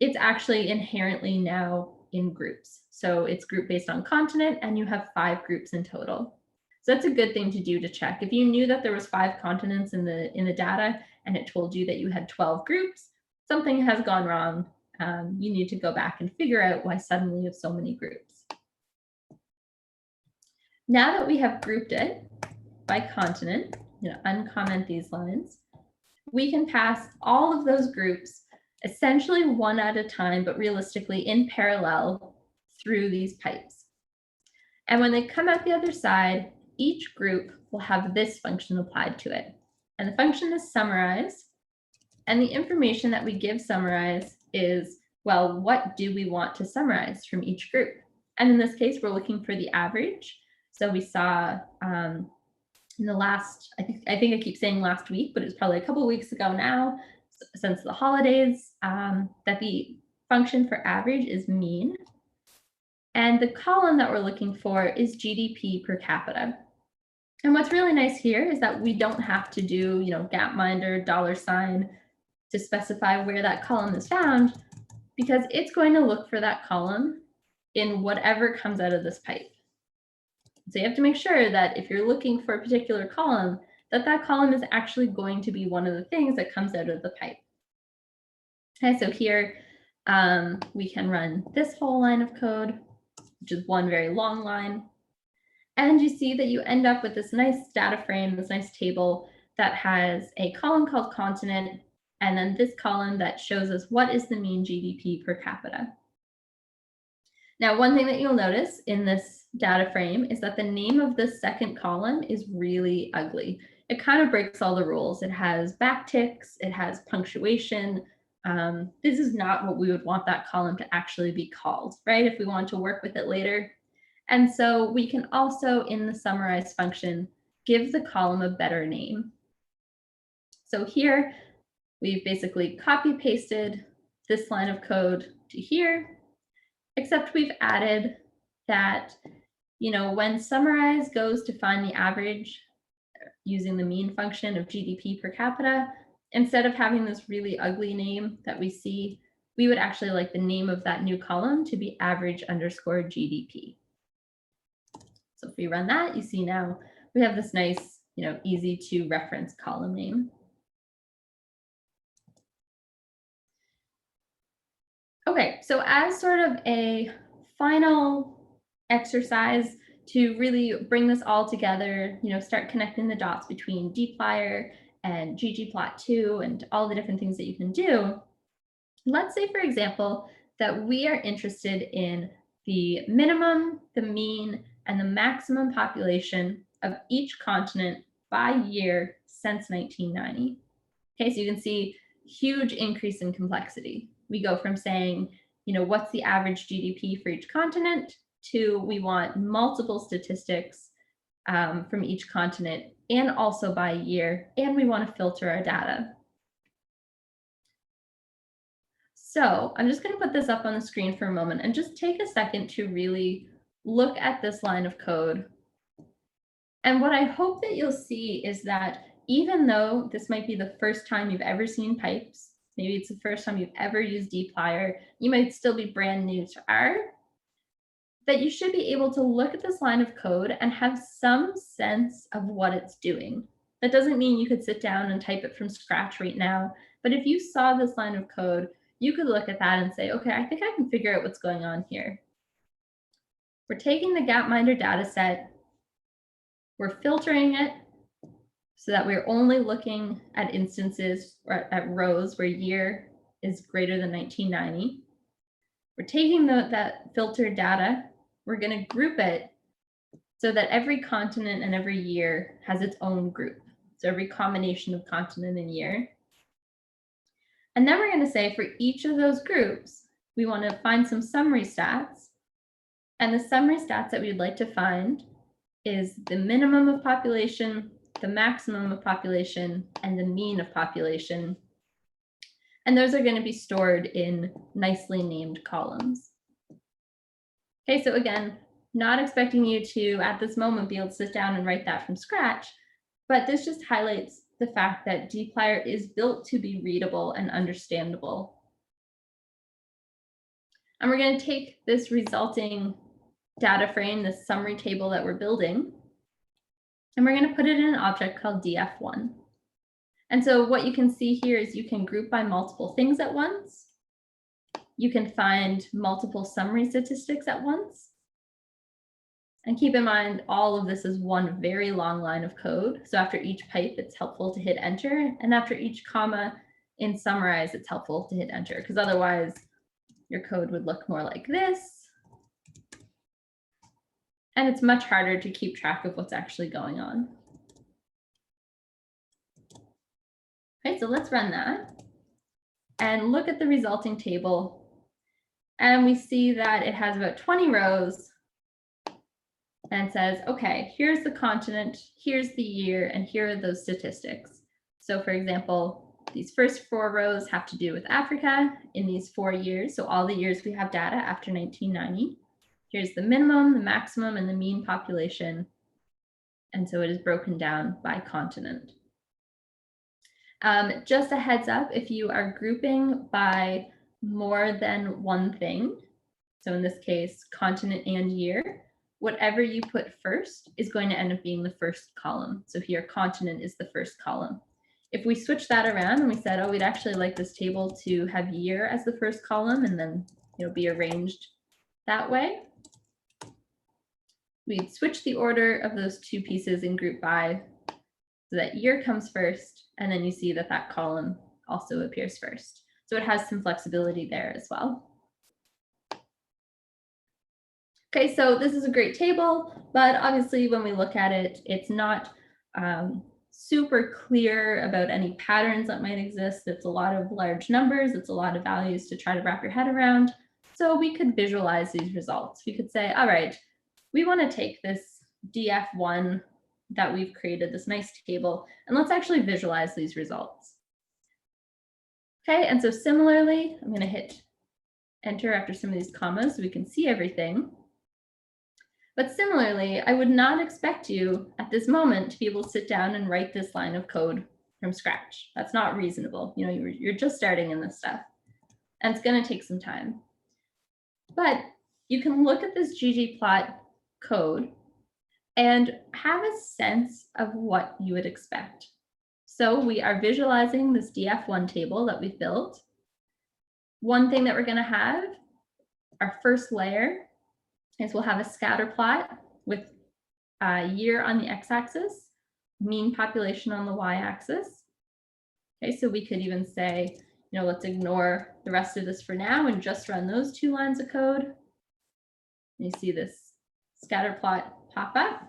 it's actually inherently now in groups. So it's group based on continent, and you have 5 groups in total. So that's a good thing to do to check. If you knew that there was 5 continents in the data and it told you that you had 12 groups, something has gone wrong. You need to go back and figure out why suddenly you have so many groups. Now that we have grouped it by continent, uncomment these lines, we can pass all of those groups essentially one at a time, but realistically in parallel through these pipes. And when they come out the other side, each group will have this function applied to it. And the function is summarize. And the information that we give summarize is, well, what do we want to summarize from each group? And in this case, we're looking for the average. So we saw in the last, I think I keep saying last week, but it was probably a couple of weeks ago now, since the holidays, that the function for average is mean. And the column that we're looking for is GDP per capita. And what's really nice here is that we don't have to do, Gapminder $ to specify where that column is found, because it's going to look for that column in whatever comes out of this pipe. So you have to make sure that if you're looking for a particular column, that column is actually going to be one of the things that comes out of the pipe. Okay, so here we can run this whole line of code, which is one very long line. And you see that you end up with this nice data frame, this nice table that has a column called continent, and then this column that shows us what is the mean GDP per capita. Now, one thing that you'll notice in this data frame is that the name of the second column is really ugly. It kind of breaks all the rules. It has backticks, it has punctuation. This is not what we would want that column to actually be called, right? If we want to work with it later. And so we can also, in the summarize function, give the column a better name. So here, we've basically copy pasted this line of code to here, except we've added that, when summarize goes to find the average using the mean function of GDP per capita, instead of having this really ugly name that we see, we would actually like the name of that new column to be average underscore GDP. So if we run that, you see now we have this nice, easy to reference column name. Okay, so as sort of a final exercise to really bring this all together, start connecting the dots between dplyr and ggplot2 and all the different things that you can do. Let's say, for example, that we are interested in the minimum, the mean, and the maximum population of each continent by year since 1990. Okay, so you can see huge increase in complexity. We go from saying, what's the average GDP for each continent to we want multiple statistics from each continent and also by year, and we want to filter our data. So I'm just going to put this up on the screen for a moment and just take a second to really look at this line of code. And what I hope that you'll see is that even though this might be the first time you've ever seen pipes, maybe it's the first time you've ever used dplyr, you might still be brand new to R, that you should be able to look at this line of code and have some sense of what it's doing. That doesn't mean you could sit down and type it from scratch right now, but if you saw this line of code, you could look at that and say, okay, I think I can figure out what's going on here. We're taking the Gapminder data set, we're filtering it so that we're only looking at instances or at rows where year is greater than 1990. We're taking that filtered data, we're going to group it so that every continent and every year has its own group. So every combination of continent and year. And then we're going to say for each of those groups, we want to find some summary stats. And the summary stats that we'd like to find is the minimum of population, the maximum of population, and the mean of population. And those are going to be stored in nicely named columns. Okay, so again, not expecting you to, at this moment, be able to sit down and write that from scratch, but this just highlights the fact that dplyr is built to be readable and understandable. And we're going to take this resulting data frame, this summary table that we're building, and we're going to put it in an object called df1. And so what you can see here is you can group by multiple things at once. You can find multiple summary statistics at once. And keep in mind, all of this is one very long line of code. So after each pipe, it's helpful to hit enter. And after each comma in summarize, it's helpful to hit enter, because otherwise your code would look more like this. And it's much harder to keep track of what's actually going on. Okay, so let's run that and look at the resulting table. And we see that it has about 20 rows and says, okay, here's the continent, here's the year, and here are those statistics. So for example, these first 4 rows have to do with Africa in these 4 years. So all the years we have data after 1990. Here's the minimum, the maximum, and the mean population. And so it is broken down by continent. Just a heads up, if you are grouping by more than one thing, so in this case, continent and year, whatever you put first is going to end up being the first column. So here, continent is the first column. If we switch that around and we said, oh, we'd actually like this table to have year as the first column and then be arranged that way, we'd switch the order of those 2 pieces in group by so that year comes first, and then you see that that column also appears first. So it has some flexibility there as well. Okay, so this is a great table, but obviously when we look at it, it's not super clear about any patterns that might exist. It's a lot of large numbers. It's a lot of values to try to wrap your head around. So we could visualize these results. We could say, all right, we want to take this df1 that we've created, this nice table, and let's actually visualize these results. Okay, and so similarly, I'm going to hit enter after some of these commas so we can see everything. But similarly, I would not expect you at this moment to be able to sit down and write this line of code from scratch. That's not reasonable. You're just starting in this stuff, and it's going to take some time. But you can look at this ggplot code and have a sense of what you would expect. So we are visualizing this df1 table that we've built. One thing that we're going to have, our first layer, is we'll have a scatter plot with year on the x-axis, mean population on the y-axis. Okay, so we could even say, let's ignore the rest of this for now and just run those 2 lines of code. You see this scatter plot pop up.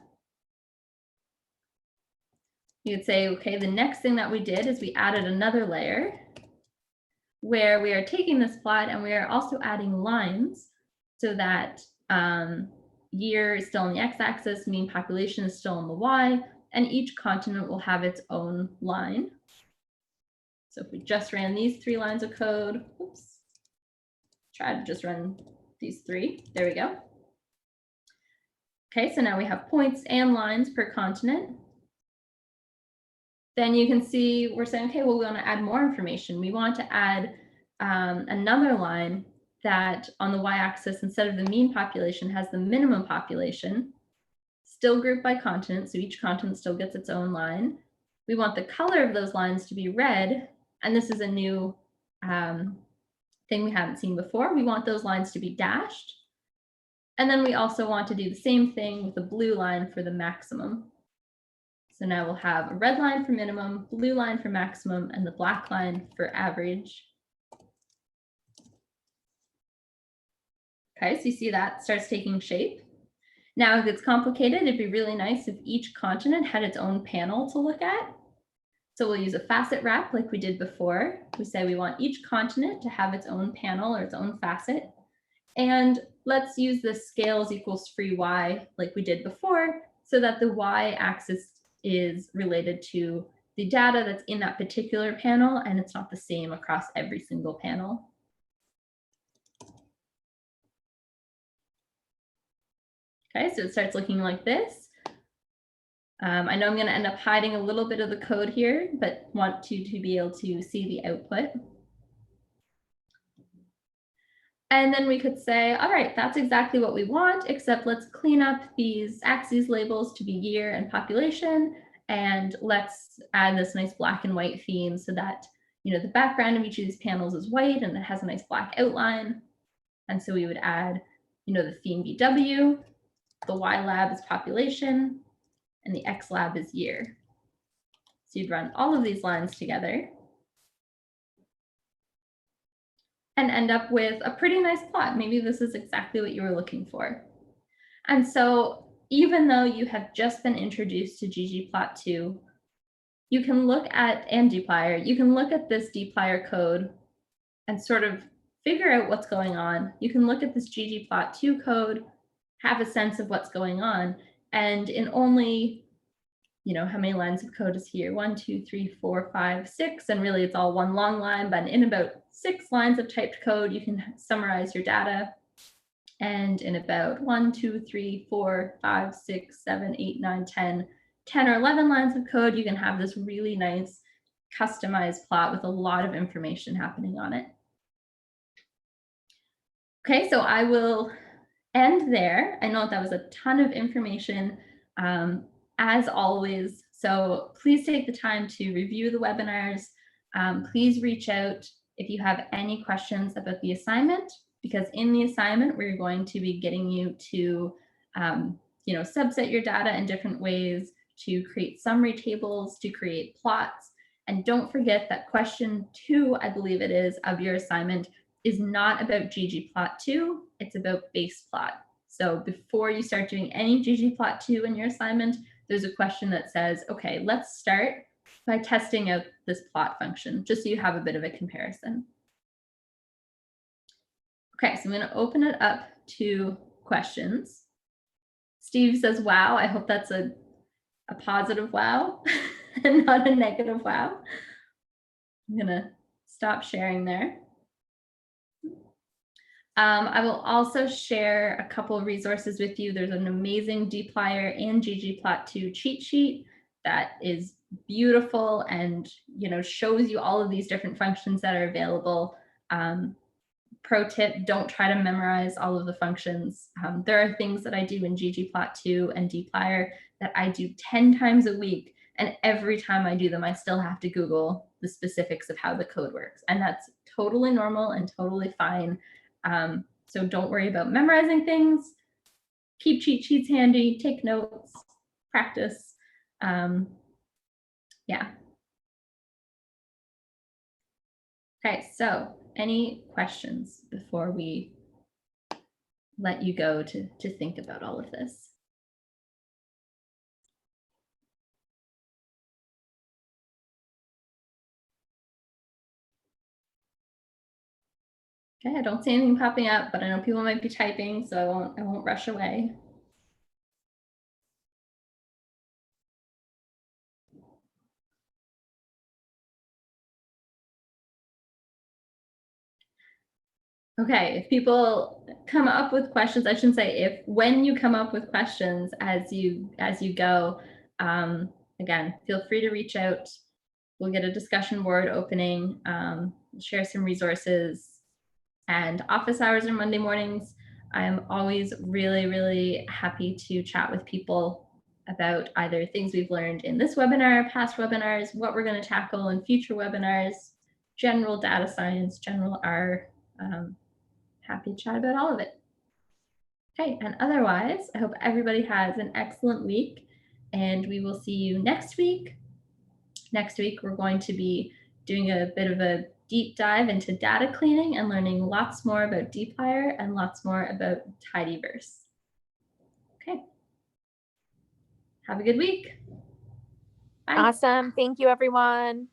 You could say, okay, the next thing that we did is we added another layer where we are taking this plot and we are also adding lines so that year is still on the x-axis, mean population is still on the y, and each continent will have its own line. So if we just ran these 3 lines of code, oops, try to just run these 3, there we go. Okay, so now we have points and lines per continent. Then you can see we're saying, okay, well, we want to add more information. We want to add another line that on the y-axis, instead of the mean population, has the minimum population, still grouped by continent, so each continent still gets its own line. We want the color of those lines to be red, and this is a new thing we haven't seen before. We want those lines to be dashed. And then we also want to do the same thing with the blue line for the maximum. So now we'll have a red line for minimum, blue line for maximum, and the black line for average. Okay, so you see that starts taking shape. Now, if it's complicated, it'd be really nice if each continent had its own panel to look at. So we'll use a facet wrap like we did before. We say we want each continent to have its own panel or its own facet. And let's use the scales equals free y like we did before so that the y-axis is related to the data that's in that particular panel and it's not the same across every single panel. Okay, so it starts looking like this. I know I'm going to end up hiding a little bit of the code here, but want you to be able to see the output. And then we could say, all right, that's exactly what we want, except let's clean up these axes labels to be year and population, and let's add this nice black and white theme so that the background of each of these panels is white and it has a nice black outline. And so we would add the theme BW, the Y lab is population, and the X lab is year. So you'd run all of these lines together and end up with a pretty nice plot. Maybe this is exactly what you were looking for. And so even though you have just been introduced to ggplot2, you can look at, and dplyr, you can look at this dplyr code and sort of figure out what's going on. You can look at this ggplot2 code, have a sense of what's going on, and in only, how many lines of code is here? 1, 2, 3, 4, 5, 6, and really it's all one long line, but in about 6 lines of typed code, you can summarize your data. And in about 1, 2, 3, 4, 5, 6, 7, 8, 9, 10 or 11 lines of code, you can have this really nice customized plot with a lot of information happening on it. Okay, so I will end there. I know that was a ton of information, as always. So please take the time to review the webinars. Please reach out if you have any questions about the assignment, because in the assignment, we're going to be getting you to, subset your data in different ways, to create summary tables, to create plots. And don't forget that question 2, I believe it is, of your assignment is not about ggplot2, it's about baseplot. So before you start doing any ggplot2 in your assignment, there's a question that says, okay, let's start by testing out this plot function, just so you have a bit of a comparison. Okay, so I'm going to open it up to questions. Steve says, wow, I hope that's a positive wow and not a negative wow. I'm going to stop sharing there. I will also share a couple of resources with you. There's an amazing dplyr and ggplot2 cheat sheet that is beautiful and shows you all of these different functions that are available. Pro tip, don't try to memorize all of the functions. There are things that I do in ggplot2 and dplyr that I do 10 times a week. And every time I do them, I still have to Google the specifics of how the code works. And that's totally normal and totally fine. So don't worry about memorizing things. Keep cheat sheets handy, take notes, practice. Yeah. Okay, so any questions before we let you go to think about all of this? Okay, I don't see anything popping up, but I know people might be typing, so I won't rush away. Okay, if people come up with questions, I shouldn't say if, when you come up with questions as you go, again, feel free to reach out. We'll get a discussion board opening, share some resources, and office hours are Monday mornings. I'm always really, really happy to chat with people about either things we've learned in this webinar, past webinars, what we're going to tackle in future webinars, general data science, general R. Happy to chat about all of it. Okay, and otherwise, I hope everybody has an excellent week, and we will see you next week. Next week, we're going to be doing a bit of a deep dive into data cleaning and learning lots more about dplyr and lots more about tidyverse. Okay. Have a good week. Bye. Awesome. Thank you, everyone.